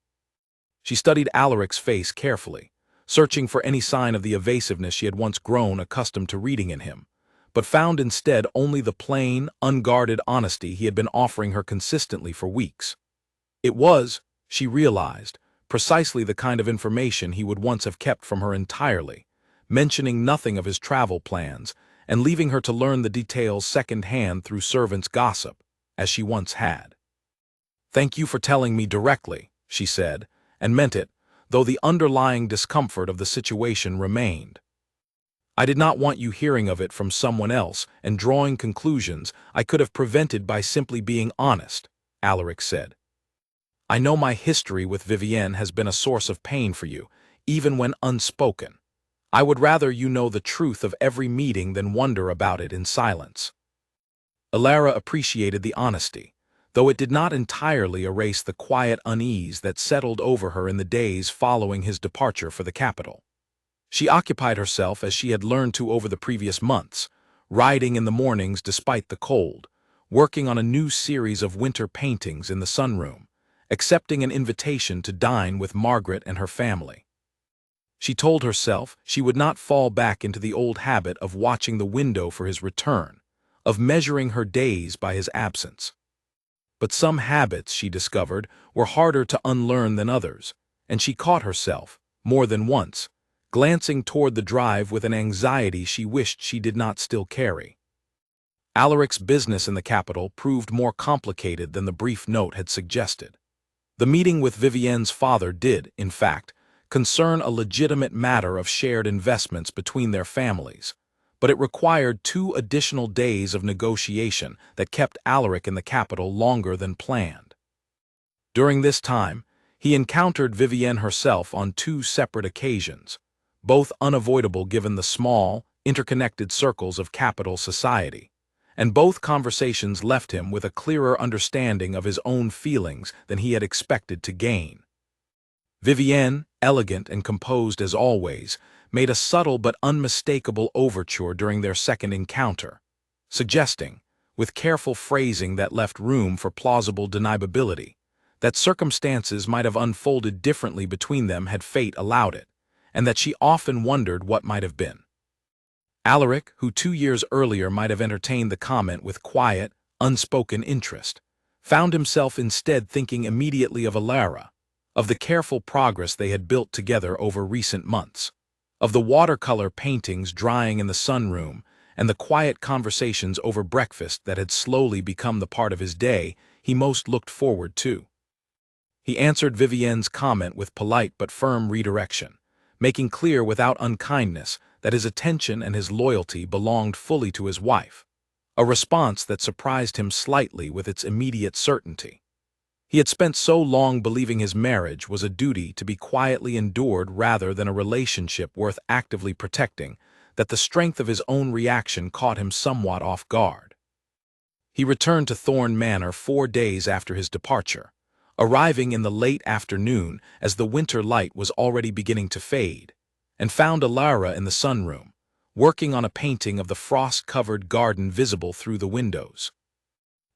She studied Alaric's face carefully, searching for any sign of the evasiveness she had once grown accustomed to reading in him, but found instead only the plain, unguarded honesty he had been offering her consistently for weeks. It was, she realized, precisely the kind of information he would once have kept from her entirely, mentioning nothing of his travel plans and leaving her to learn the details second-hand through servants' gossip, as she once had. "Thank you for telling me directly," she said, and meant it, though the underlying discomfort of the situation remained. I did not want you hearing of it from someone else and drawing conclusions I could have prevented by simply being honest, Alaric said. I know my history with Vivienne has been a source of pain for you, even when unspoken. I would rather you know the truth of every meeting than wonder about it in silence. Alara appreciated the honesty, though it did not entirely erase the quiet unease that settled over her in the days following his departure for the capital. She occupied herself as she had learned to over the previous months, riding in the mornings despite the cold, working on a new series of winter paintings in the sunroom, accepting an invitation to dine with Margaret and her family. She told herself she would not fall back into the old habit of watching the window for his return, of measuring her days by his absence. But some habits, she discovered, were harder to unlearn than others, and she caught herself, more than once, glancing toward the drive with an anxiety she wished she did not still carry. Alaric's business in the capital proved more complicated than the brief note had suggested. The meeting with Vivienne's father did, in fact, concern a legitimate matter of shared investments between their families, but it required 2 additional days of negotiation that kept Alaric in the capital longer than planned. During this time, he encountered Vivienne herself on 2 separate occasions, both unavoidable given the small, interconnected circles of capital society, and both conversations left him with a clearer understanding of his own feelings than he had expected to gain. Vivienne, elegant and composed as always, made a subtle but unmistakable overture during their second encounter, suggesting, with careful phrasing that left room for plausible deniability, that circumstances might have unfolded differently between them had fate allowed it, and that she often wondered what might have been. Alaric, who 2 years earlier might have entertained the comment with quiet, unspoken interest, found himself instead thinking immediately of Alara, of the careful progress they had built together over recent months, of the watercolor paintings drying in the sunroom, and the quiet conversations over breakfast that had slowly become the part of his day he most looked forward to. He answered Vivienne's comment with polite but firm redirection, making clear without unkindness that his attention and his loyalty belonged fully to his wife, a response that surprised him slightly with its immediate certainty. He had spent so long believing his marriage was a duty to be quietly endured rather than a relationship worth actively protecting that the strength of his own reaction caught him somewhat off guard. He returned to Thorn Manor 4 days after his departure, arriving in the late afternoon as the winter light was already beginning to fade, and found Alara in the sunroom, working on a painting of the frost-covered garden visible through the windows.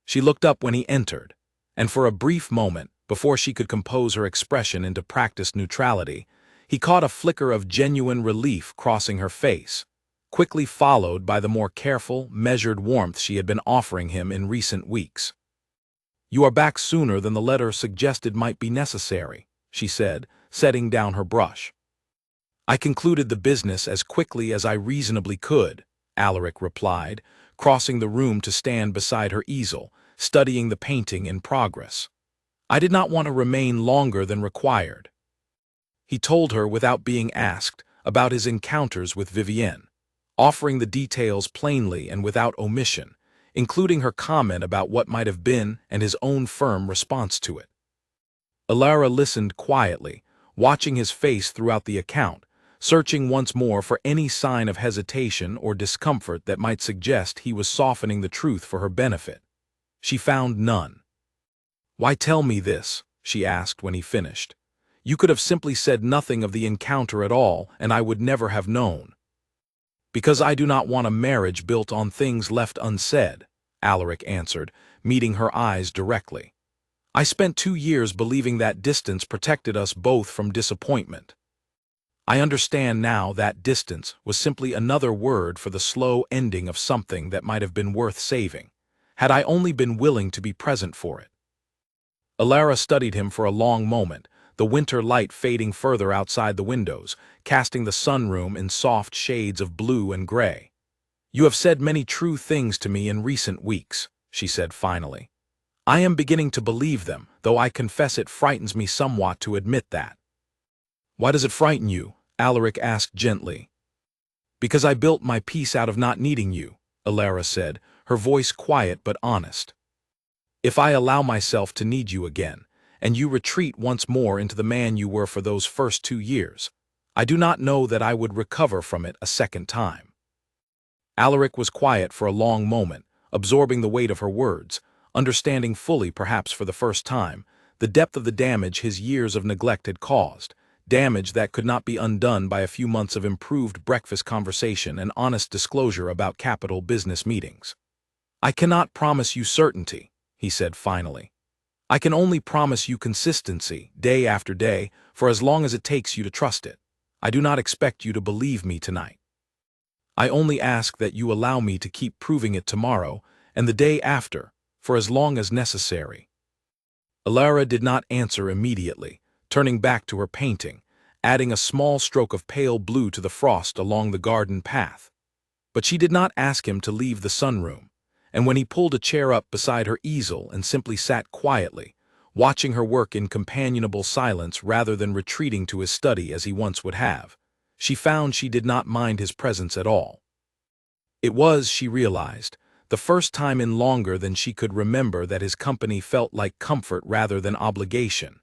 She looked up when he entered, and for a brief moment, before she could compose her expression into practiced neutrality, he caught a flicker of genuine relief crossing her face, quickly followed by the more careful, measured warmth she had been offering him in recent weeks. "You are back sooner than the letter suggested might be necessary," she said, setting down her brush. "I concluded the business as quickly as I reasonably could," Alaric replied, crossing the room to stand beside her easel, studying the painting in progress. "I did not want to remain longer than required." He told her without being asked about his encounters with Vivienne, offering the details plainly and without omission, including her comment about what might have been and his own firm response to it. Alara listened quietly, watching his face throughout the account, searching once more for any sign of hesitation or discomfort that might suggest he was softening the truth for her benefit. She found none. "Why tell me this?" she asked when he finished. "You could have simply said nothing of the encounter at all, and I would never have known." "Because I do not want a marriage built on things left unsaid," Alaric answered, meeting her eyes directly. "I spent 2 years believing that distance protected us both from disappointment. I understand now that distance was simply another word for the slow ending of something that might have been worth saving, had I only been willing to be present for it." Alara studied him for a long moment, the winter light fading further outside the windows, casting the sunroom in soft shades of blue and gray. "You have said many true things to me in recent weeks," she said finally. "I am beginning to believe them, though I confess it frightens me somewhat to admit that." "Why does it frighten you?" Alaric asked gently. Because I built my peace out of not needing you, Alara said, her voice quiet but honest. If I allow myself to need you again, and you retreat once more into the man you were for those first 2 years, I do not know that I would recover from it a second time. Alaric was quiet for a long moment, absorbing the weight of her words, understanding fully, perhaps for the first time, the depth of the damage his years of neglect had caused, damage that could not be undone by a few months of improved breakfast conversation and honest disclosure about capital business meetings. I cannot promise you certainty, he said finally. I can only promise you consistency, day after day, for as long as it takes you to trust it. I do not expect you to believe me tonight. I only ask that you allow me to keep proving it tomorrow and the day after, for as long as necessary. Alara did not answer immediately, turning back to her painting, adding a small stroke of pale blue to the frost along the garden path. But she did not ask him to leave the sunroom, and when he pulled a chair up beside her easel and simply sat quietly, watching her work in companionable silence rather than retreating to his study as he once would have, she found she did not mind his presence at all. It was, she realized, the first time in longer than she could remember that his company felt like comfort rather than obligation,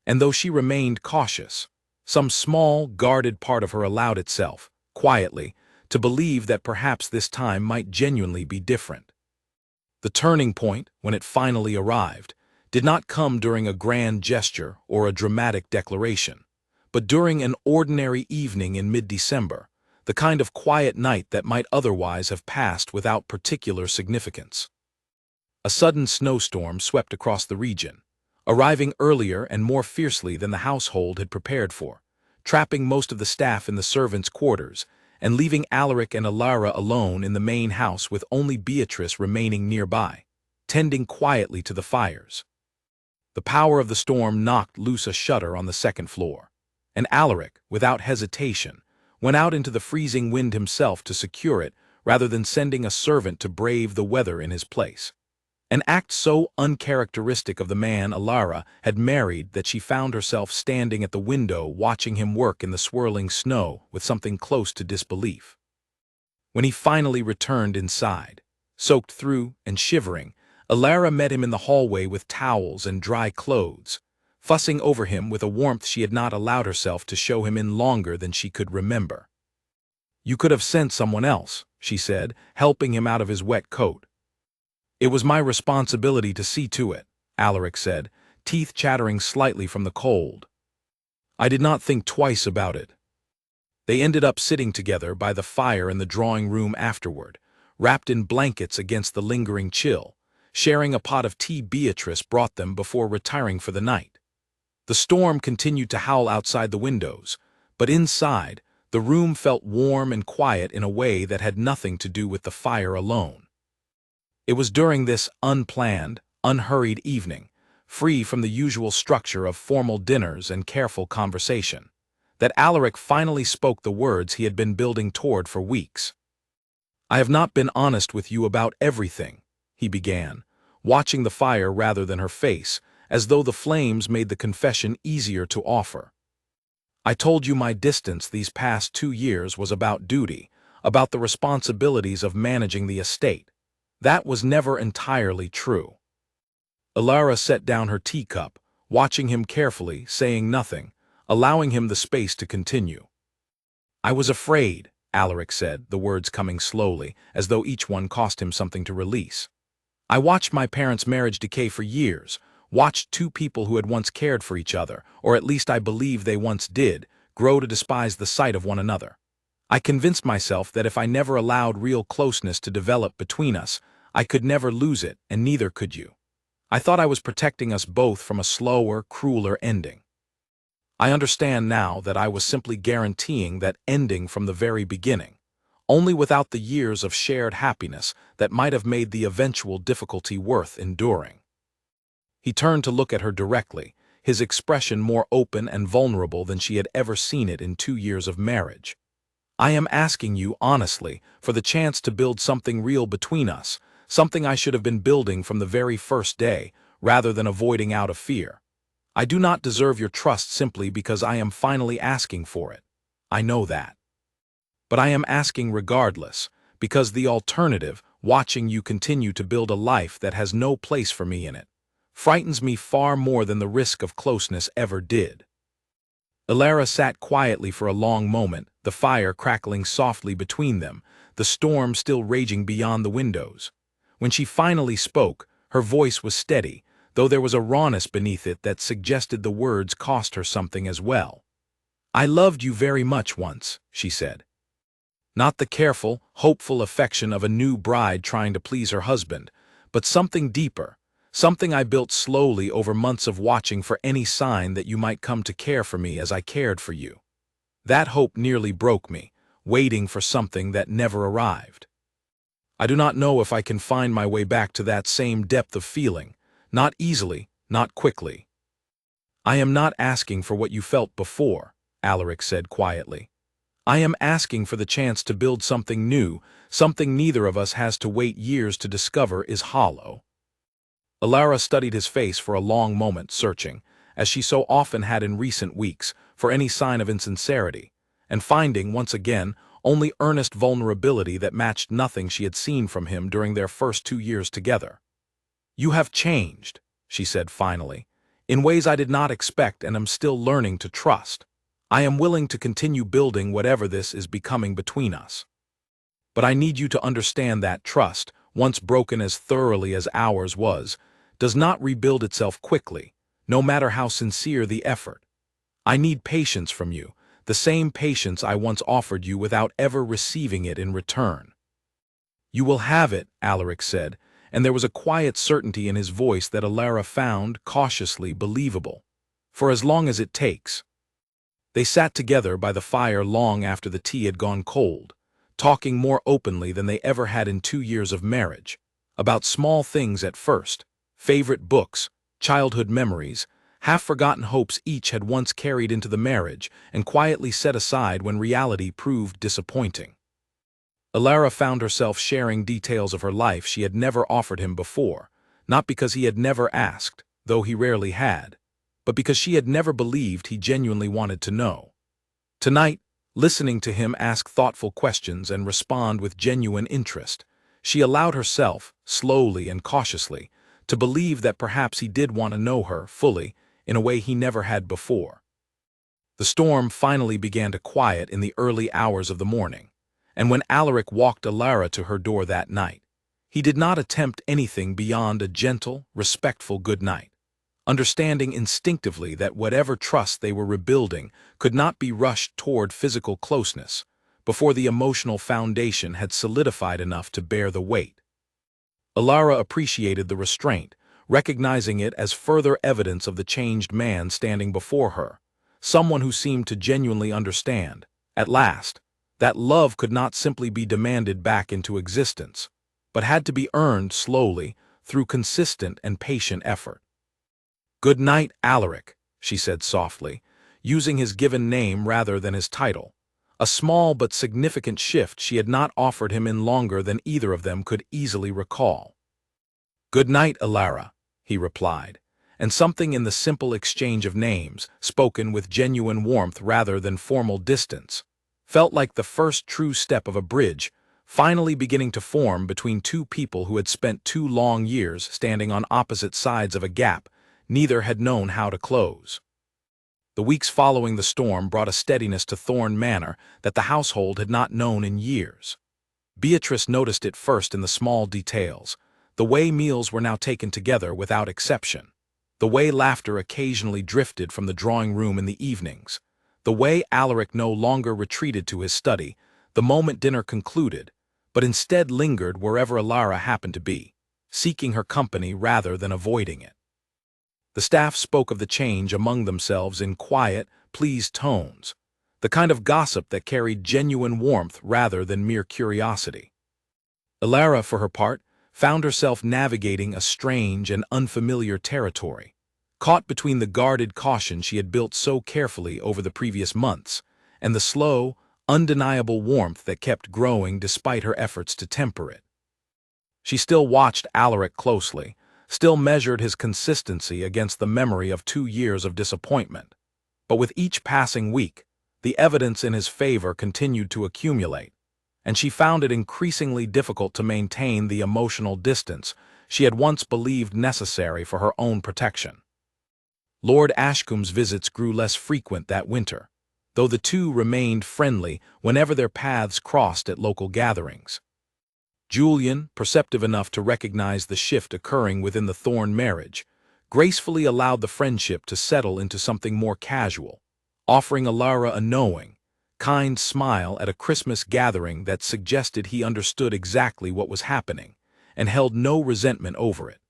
and though she remained cautious, some small, guarded part of her allowed itself, quietly, to believe that perhaps this time might genuinely be different. The turning point, when it finally arrived, did not come during a grand gesture or a dramatic declaration, but during an ordinary evening in mid-December, the kind of quiet night that might otherwise have passed without particular significance. A sudden snowstorm swept across the region, arriving earlier and more fiercely than the household had prepared for, trapping most of the staff in the servants' quarters and leaving Alaric and Alara alone in the main house with only Beatrice remaining nearby, tending quietly to the fires. The power of the storm knocked loose a shutter on the second floor, and Alaric, without hesitation, went out into the freezing wind himself to secure it rather than sending a servant to brave the weather in his place. An act so uncharacteristic of the man Alara had married that she found herself standing at the window watching him work in the swirling snow with something close to disbelief. When he finally returned inside, soaked through and shivering, Alara met him in the hallway with towels and dry clothes, fussing over him with a warmth she had not allowed herself to show him in longer than she could remember. "You could have sent someone else," she said, helping him out of his wet coat. "It was my responsibility to see to it," Alaric said, teeth chattering slightly from the cold. "I did not think twice about it." They ended up sitting together by the fire in the drawing room afterward, wrapped in blankets against the lingering chill, sharing a pot of tea Beatrice brought them before retiring for the night. The storm continued to howl outside the windows, but inside, the room felt warm and quiet in a way that had nothing to do with the fire alone. It was during this unplanned, unhurried evening, free from the usual structure of formal dinners and careful conversation, that Alaric finally spoke the words he had been building toward for weeks. "I have not been honest with you about everything," he began, watching the fire rather than her face, as though the flames made the confession easier to offer. "I told you my distance these past 2 years was about duty, about the responsibilities of managing the estate. That was never entirely true." Alara set down her teacup, watching him carefully, saying nothing, allowing him the space to continue. "I was afraid," Alaric said, the words coming slowly, as though each one cost him something to release. "I watched my parents' marriage decay for years, watched two people who had once cared for each other, or at least I believe they once did, grow to despise the sight of one another. I convinced myself that if I never allowed real closeness to develop between us, I could never lose it, and neither could you. I thought I was protecting us both from a slower, crueler ending. I understand now that I was simply guaranteeing that ending from the very beginning, only without the years of shared happiness that might have made the eventual difficulty worth enduring." He turned to look at her directly, his expression more open and vulnerable than she had ever seen it in 2 years of marriage. "I am asking you, honestly, for the chance to build something real between us, something I should have been building from the very first day, rather than avoiding out of fear. I do not deserve your trust simply because I am finally asking for it. I know that." But I am asking regardless, because the alternative, watching you continue to build a life that has no place for me in it, frightens me far more than the risk of closeness ever did. Alara sat quietly for a long moment, the fire crackling softly between them, the storm still raging beyond the windows. When she finally spoke, her voice was steady, though there was a rawness beneath it that suggested the words cost her something as well. "I loved you very much once," she said. Not the careful, hopeful affection of a new bride trying to please her husband, but something deeper, something I built slowly over months of watching for any sign that you might come to care for me as I cared for you. That hope nearly broke me, waiting for something that never arrived. I do not know if I can find my way back to that same depth of feeling, not easily, not quickly. "I am not asking for what you felt before," Alaric said quietly. "I am asking for the chance to build something new, something neither of us has to wait years to discover is hollow." Alara studied his face for a long moment, searching, as she so often had in recent weeks, for any sign of insincerity, and finding, once again, only earnest vulnerability that matched nothing she had seen from him during their first 2 years together. "You have changed," she said finally, "in ways I did not expect and am still learning to trust. I am willing to continue building whatever this is becoming between us. But I need you to understand that trust, once broken as thoroughly as ours was, does not rebuild itself quickly, no matter how sincere the effort. I need patience from you, the same patience I once offered you without ever receiving it in return." "You will have it," Alaric said, and there was a quiet certainty in his voice that Alara found cautiously believable. "For as long as it takes." They sat together by the fire long after the tea had gone cold, talking more openly than they ever had in 2 years of marriage, about small things at first, favorite books, childhood memories, half-forgotten hopes each had once carried into the marriage and quietly set aside when reality proved disappointing. Alara found herself sharing details of her life she had never offered him before, not because he had never asked, though he rarely had, but because she had never believed he genuinely wanted to know. Tonight, listening to him ask thoughtful questions and respond with genuine interest, she allowed herself, slowly and cautiously, to believe that perhaps he did want to know her fully in a way he never had before. The storm finally began to quiet in the early hours of the morning, and when Alaric walked Alara to her door that night, he did not attempt anything beyond a gentle, respectful good night, understanding instinctively that whatever trust they were rebuilding could not be rushed toward physical closeness before the emotional foundation had solidified enough to bear the weight. Alara appreciated the restraint, recognizing it as further evidence of the changed man standing before her, someone who seemed to genuinely understand, at last, that love could not simply be demanded back into existence, but had to be earned slowly through consistent and patient effort. "Good night, Alaric," she said softly, using his given name rather than his title, a small but significant shift she had not offered him in longer than either of them could easily recall. "Good night, Alara," he replied, and something in the simple exchange of names, spoken with genuine warmth rather than formal distance, felt like the first true step of a bridge, finally beginning to form between two people who had spent 2 long years standing on opposite sides of a gap neither had known how to close. The weeks following the storm brought a steadiness to Thorn Manor that the household had not known in years. Beatrice noticed it first in the small details, the way meals were now taken together without exception, the way laughter occasionally drifted from the drawing room in the evenings, the way Alaric no longer retreated to his study the moment dinner concluded, but instead lingered wherever Alara happened to be, seeking her company rather than avoiding it. The staff spoke of the change among themselves in quiet, pleased tones, the kind of gossip that carried genuine warmth rather than mere curiosity. Alara, for her part, found herself navigating a strange and unfamiliar territory, caught between the guarded caution she had built so carefully over the previous months, and the slow, undeniable warmth that kept growing despite her efforts to temper it. She still watched Alaric closely, still measured his consistency against the memory of 2 years of disappointment, but with each passing week, The evidence in his favor continued to accumulate, and she found it increasingly difficult to maintain the emotional distance she had once believed necessary for her own protection. Lord Ashcombe's visits grew less frequent that winter, though the two remained friendly whenever their paths crossed at local gatherings. Julian, perceptive enough to recognize the shift occurring within the Thorne marriage, gracefully allowed the friendship to settle into something more casual, offering Alara a knowing, kind smile at a Christmas gathering that suggested he understood exactly what was happening and held no resentment over it.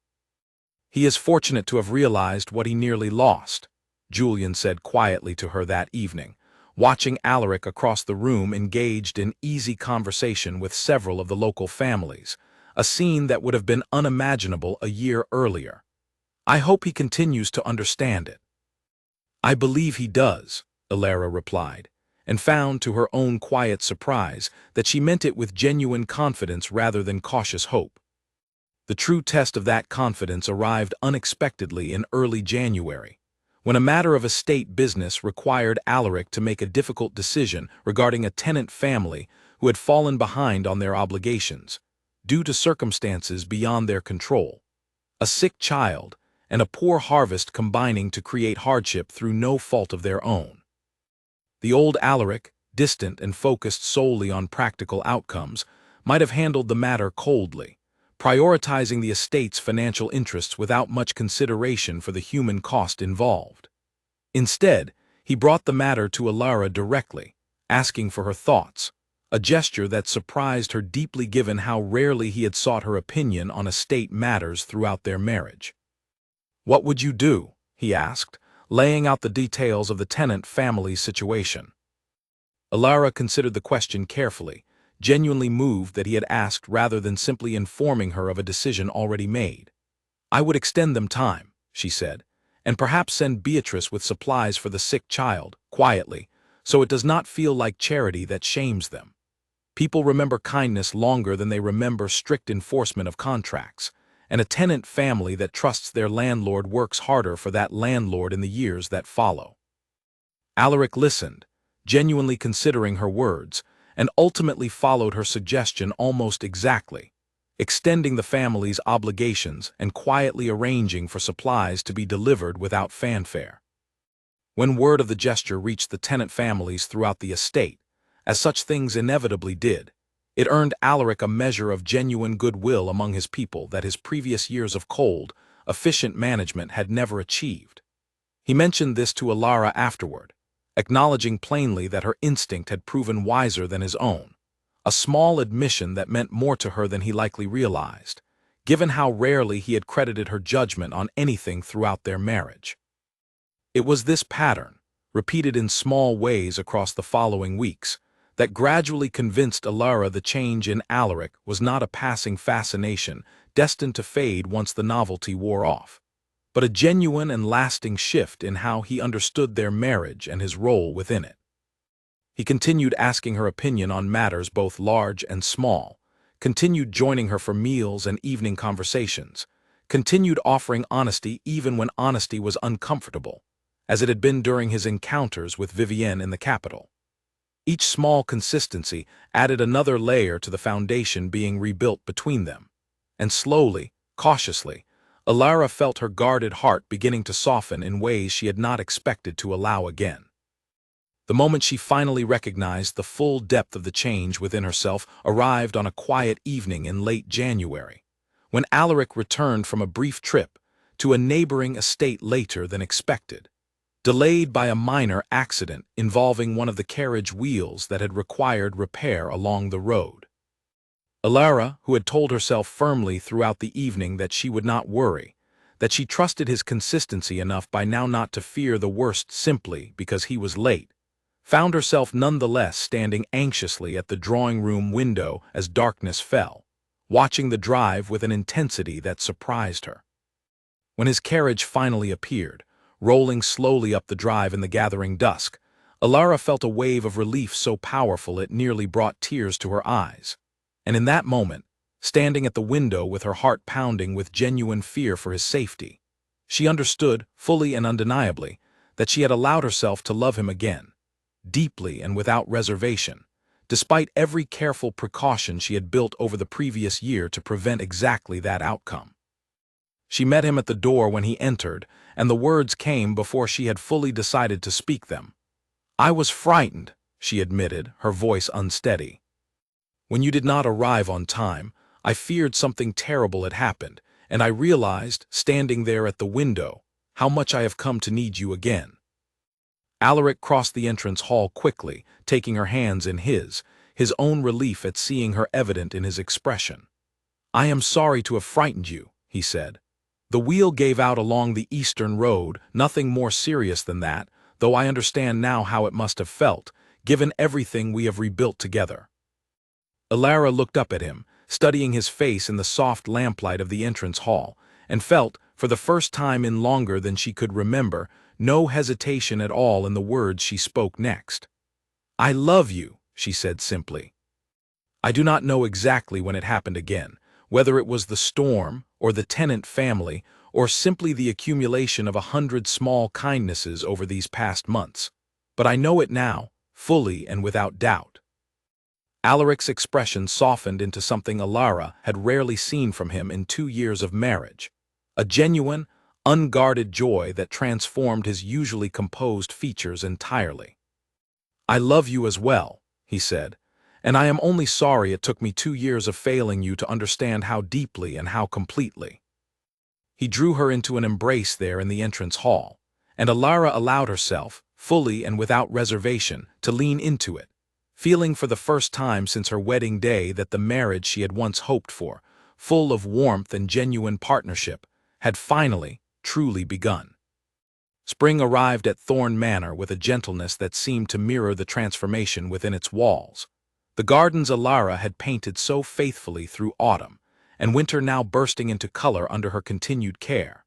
"He is fortunate to have realized what he nearly lost," Julian said quietly to her that evening, watching Alaric across the room engaged in easy conversation with several of the local families, a scene that would have been unimaginable a year earlier. "I hope he continues to understand it." "I believe he does," Alara replied, and found to her own quiet surprise that she meant it with genuine confidence rather than cautious hope. The true test of that confidence arrived unexpectedly in early January, when a matter of estate business required Alaric to make a difficult decision regarding a tenant family who had fallen behind on their obligations, due to circumstances beyond their control. A sick child and a poor harvest combining to create hardship through no fault of their own. The old Alaric, distant and focused solely on practical outcomes, might have handled the matter coldly, prioritizing the estate's financial interests without much consideration for the human cost involved. Instead, he brought the matter to Alara directly, asking for her thoughts, a gesture that surprised her deeply given how rarely he had sought her opinion on estate matters throughout their marriage. "What would you do?" he asked, laying out the details of the tenant family's situation. Alara considered the question carefully, genuinely moved that he had asked rather than simply informing her of a decision already made. "I would extend them time," she said, "and perhaps send Beatrice with supplies for the sick child, quietly, so it does not feel like charity that shames them. People remember kindness longer than they remember strict enforcement of contracts, and a tenant family that trusts their landlord works harder for that landlord in the years that follow." Alaric listened, genuinely considering her words, and ultimately followed her suggestion almost exactly, extending the family's obligations and quietly arranging for supplies to be delivered without fanfare. When word of the gesture reached the tenant families throughout the estate, as such things inevitably did, it earned Alaric a measure of genuine goodwill among his people that his previous years of cold, efficient management had never achieved. He mentioned this to Alara afterward, acknowledging plainly that her instinct had proven wiser than his own, a small admission that meant more to her than he likely realized, given how rarely he had credited her judgment on anything throughout their marriage. It was this pattern, repeated in small ways across the following weeks, that gradually convinced Alara the change in Alaric was not a passing fascination destined to fade once the novelty wore off, but a genuine and lasting shift in how he understood their marriage and his role within it. He continued asking her opinion on matters both large and small, continued joining her for meals and evening conversations, continued offering honesty even when honesty was uncomfortable, as it had been during his encounters with Vivienne in the capital. Each small consistency added another layer to the foundation being rebuilt between them, and slowly, cautiously, Alara felt her guarded heart beginning to soften in ways she had not expected to allow again. The moment she finally recognized the full depth of the change within herself arrived on a quiet evening in late January, when Alaric returned from a brief trip to a neighboring estate later than expected, delayed by a minor accident involving one of the carriage wheels that had required repair along the road. Alara, who had told herself firmly throughout the evening that she would not worry, that she trusted his consistency enough by now not to fear the worst simply because he was late, found herself nonetheless standing anxiously at the drawing-room window as darkness fell, watching the drive with an intensity that surprised her. When his carriage finally appeared, rolling slowly up the drive in the gathering dusk, Alara felt a wave of relief so powerful it nearly brought tears to her eyes. And in that moment, standing at the window with her heart pounding with genuine fear for his safety, she understood, fully and undeniably, that she had allowed herself to love him again, deeply and without reservation, despite every careful precaution she had built over the previous year to prevent exactly that outcome. She met him at the door when he entered, and the words came before she had fully decided to speak them. "I was frightened," she admitted, her voice unsteady. "When you did not arrive on time, I feared something terrible had happened, and I realized, standing there at the window, how much I have come to need you again." Alaric crossed the entrance hall quickly, taking her hands in his own relief at seeing her evident in his expression. "I am sorry to have frightened you," he said. "The wheel gave out along the eastern road, nothing more serious than that, though I understand now how it must have felt, given everything we have rebuilt together." Alara looked up at him, studying his face in the soft lamplight of the entrance hall, and felt, for the first time in longer than she could remember, no hesitation at all in the words she spoke next. "I love you," she said simply. I do not know exactly when it happened again, whether it was the storm, or the tenant family, or simply the accumulation of 100 small kindnesses over these past months. But I know it now, fully and without doubt. Alaric's expression softened into something Alara had rarely seen from him in 2 years of marriage, a genuine, unguarded joy that transformed his usually composed features entirely. "I love you as well," he said, "and I am only sorry it took me 2 years of failing you to understand how deeply and how completely." He drew her into an embrace there in the entrance hall, and Alara allowed herself, fully and without reservation, to lean into it, feeling for the first time since her wedding day that the marriage she had once hoped for, full of warmth and genuine partnership, had finally, truly begun. Spring arrived at Thorn Manor with a gentleness that seemed to mirror the transformation within its walls. The gardens Alara had painted so faithfully through autumn, and winter now bursting into color under her continued care.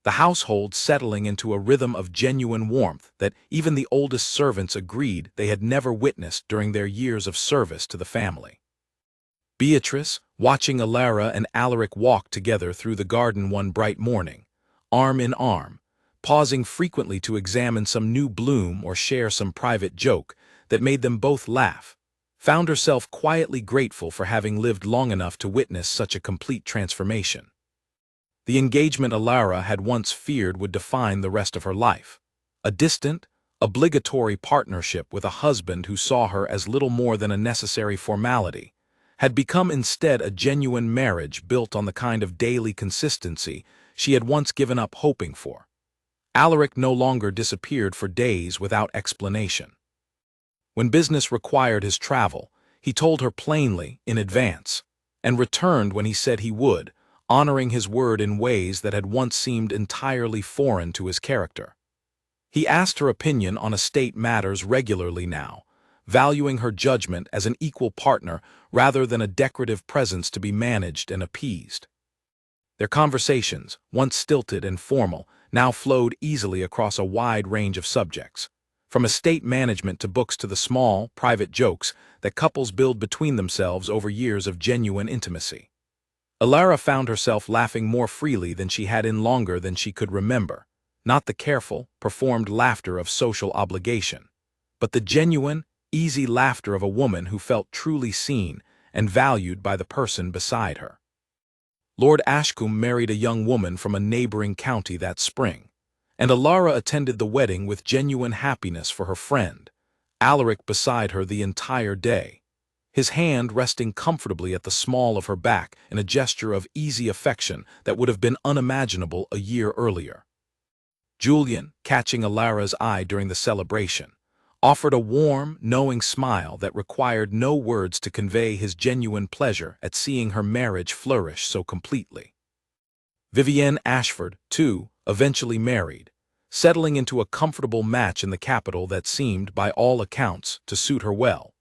The household settling into a rhythm of genuine warmth that even the oldest servants agreed they had never witnessed during their years of service to the family. Beatrice, watching Alara and Alaric walk together through the garden one bright morning, arm in arm, pausing frequently to examine some new bloom or share some private joke that made them both laugh, found herself quietly grateful for having lived long enough to witness such a complete transformation. The engagement Alara had once feared would define the rest of her life, a distant, obligatory partnership with a husband who saw her as little more than a necessary formality, had become instead a genuine marriage built on the kind of daily consistency she had once given up hoping for. Alaric no longer disappeared for days without explanation. When business required his travel, he told her plainly, in advance, and returned when he said he would, honoring his word in ways that had once seemed entirely foreign to his character. He asked her opinion on estate matters regularly now, valuing her judgment as an equal partner rather than a decorative presence to be managed and appeased. Their conversations, once stilted and formal, now flowed easily across a wide range of subjects, from estate management to books to the small, private jokes that couples build between themselves over years of genuine intimacy. Alara found herself laughing more freely than she had in longer than she could remember, not the careful, performed laughter of social obligation, but the genuine, easy laughter of a woman who felt truly seen and valued by the person beside her. Lord Ashcombe married a young woman from a neighboring county that spring, and Alara attended the wedding with genuine happiness for her friend, Alaric beside her the entire day, his hand resting comfortably at the small of her back in a gesture of easy affection that would have been unimaginable a year earlier. Julian, catching Alara's eye during the celebration, offered a warm, knowing smile that required no words to convey his genuine pleasure at seeing her marriage flourish so completely. Vivienne Ashford, too, eventually married, settling into a comfortable match in the capital that seemed, by all accounts, to suit her well,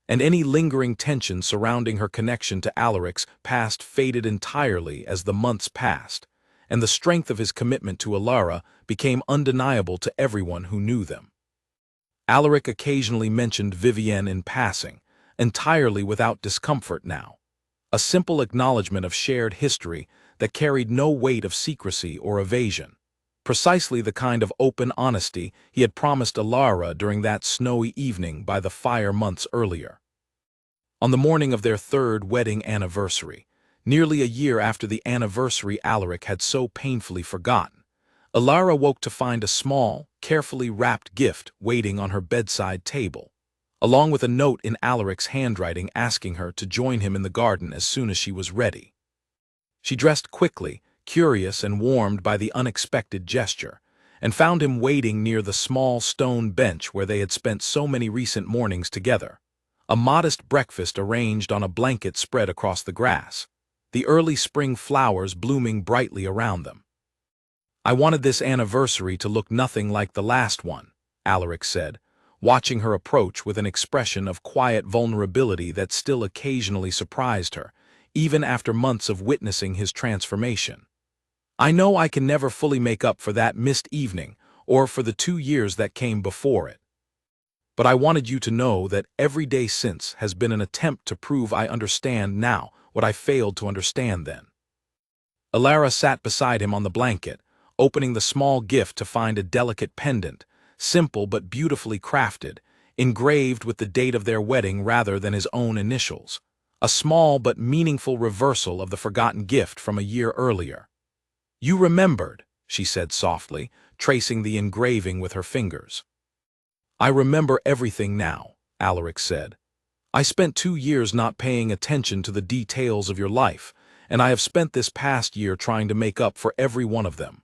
and any lingering tension surrounding her connection to Alaric's past faded entirely as the months passed, and the strength of his commitment to Alara became undeniable to everyone who knew them. Alaric occasionally mentioned Vivienne in passing, entirely without discomfort now, a simple acknowledgement of shared history that carried no weight of secrecy or evasion. precisely the kind of open honesty he had promised Alara during that snowy evening by the fire months earlier. On the morning of their third wedding anniversary, nearly a year after the anniversary Alaric had so painfully forgotten, Alara woke to find a small, carefully wrapped gift waiting on her bedside table, along with a note in Alaric's handwriting asking her to join him in the garden as soon as she was ready. She dressed quickly, curious and warmed by the unexpected gesture, and found him waiting near the small stone bench where they had spent so many recent mornings together. A modest breakfast arranged on a blanket spread across the grass, the early spring flowers blooming brightly around them. "I wanted this anniversary to look nothing like the last one," Alaric said, watching her approach with an expression of quiet vulnerability that still occasionally surprised her, even after months of witnessing his transformation. "I know I can never fully make up for that missed evening or for the 2 years that came before it. But I wanted you to know that every day since has been an attempt to prove I understand now what I failed to understand then." Alara sat beside him on the blanket, opening the small gift to find a delicate pendant, simple but beautifully crafted, engraved with the date of their wedding rather than his own initials, a small but meaningful reversal of the forgotten gift from a year earlier. "You remembered," she said softly, tracing the engraving with her fingers. "I remember everything now," Alaric said. "I spent 2 years not paying attention to the details of your life, and I have spent this past year trying to make up for every one of them.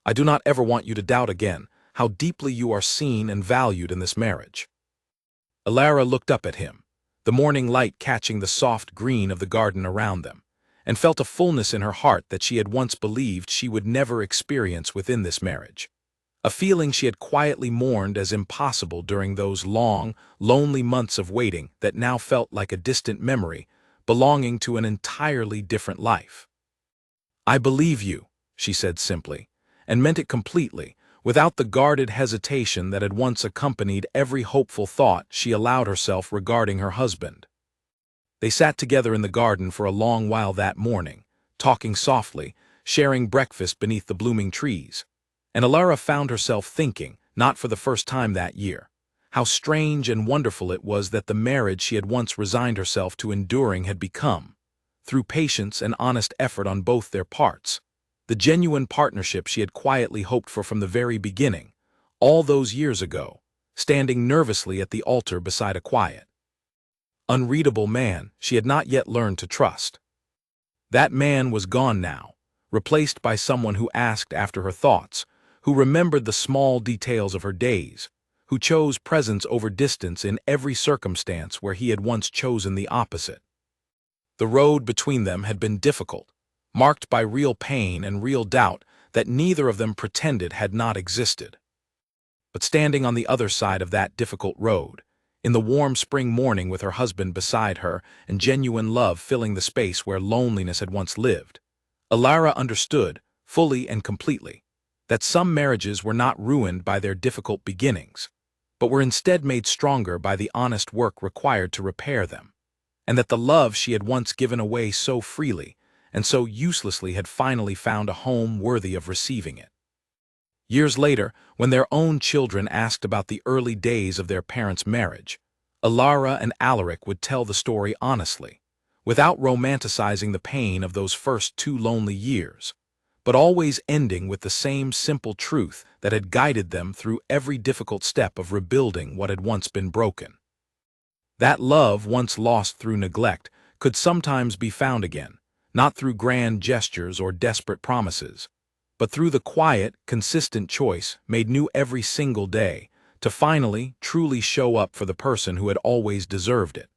I do not ever want you to doubt again how deeply you are seen and valued in this marriage." Alara looked up at him, the morning light catching the soft green of the garden around them, and felt a fullness in her heart that she had once believed she would never experience within this marriage. A feeling she had quietly mourned as impossible during those long, lonely months of waiting that now felt like a distant memory, belonging to an entirely different life. "I believe you," she said simply, and meant it completely, without the guarded hesitation that had once accompanied every hopeful thought she allowed herself regarding her husband. They sat together in the garden for a long while that morning, talking softly, sharing breakfast beneath the blooming trees, and Alara found herself thinking, not for the first time that year, how strange and wonderful it was that the marriage she had once resigned herself to enduring had become, through patience and honest effort on both their parts, the genuine partnership she had quietly hoped for from the very beginning, all those years ago, standing nervously at the altar beside a quiet, unreadable man she had not yet learned to trust. That man was gone now, replaced by someone who asked after her thoughts, who remembered the small details of her days, who chose presence over distance in every circumstance where he had once chosen the opposite. The road between them had been difficult, marked by real pain and real doubt that neither of them pretended had not existed. But standing on the other side of that difficult road, in the warm spring morning with her husband beside her and genuine love filling the space where loneliness had once lived, Alara understood, fully and completely, that some marriages were not ruined by their difficult beginnings, but were instead made stronger by the honest work required to repair them, and that the love she had once given away so freely and so uselessly had finally found a home worthy of receiving it. Years later, when their own children asked about the early days of their parents' marriage, Alara and Alaric would tell the story honestly, without romanticizing the pain of those first 2 lonely years, but always ending with the same simple truth that had guided them through every difficult step of rebuilding what had once been broken. That love once lost through neglect could sometimes be found again, not through grand gestures or desperate promises, but through the quiet, consistent choice made new every single day to finally, truly show up for the person who had always deserved it.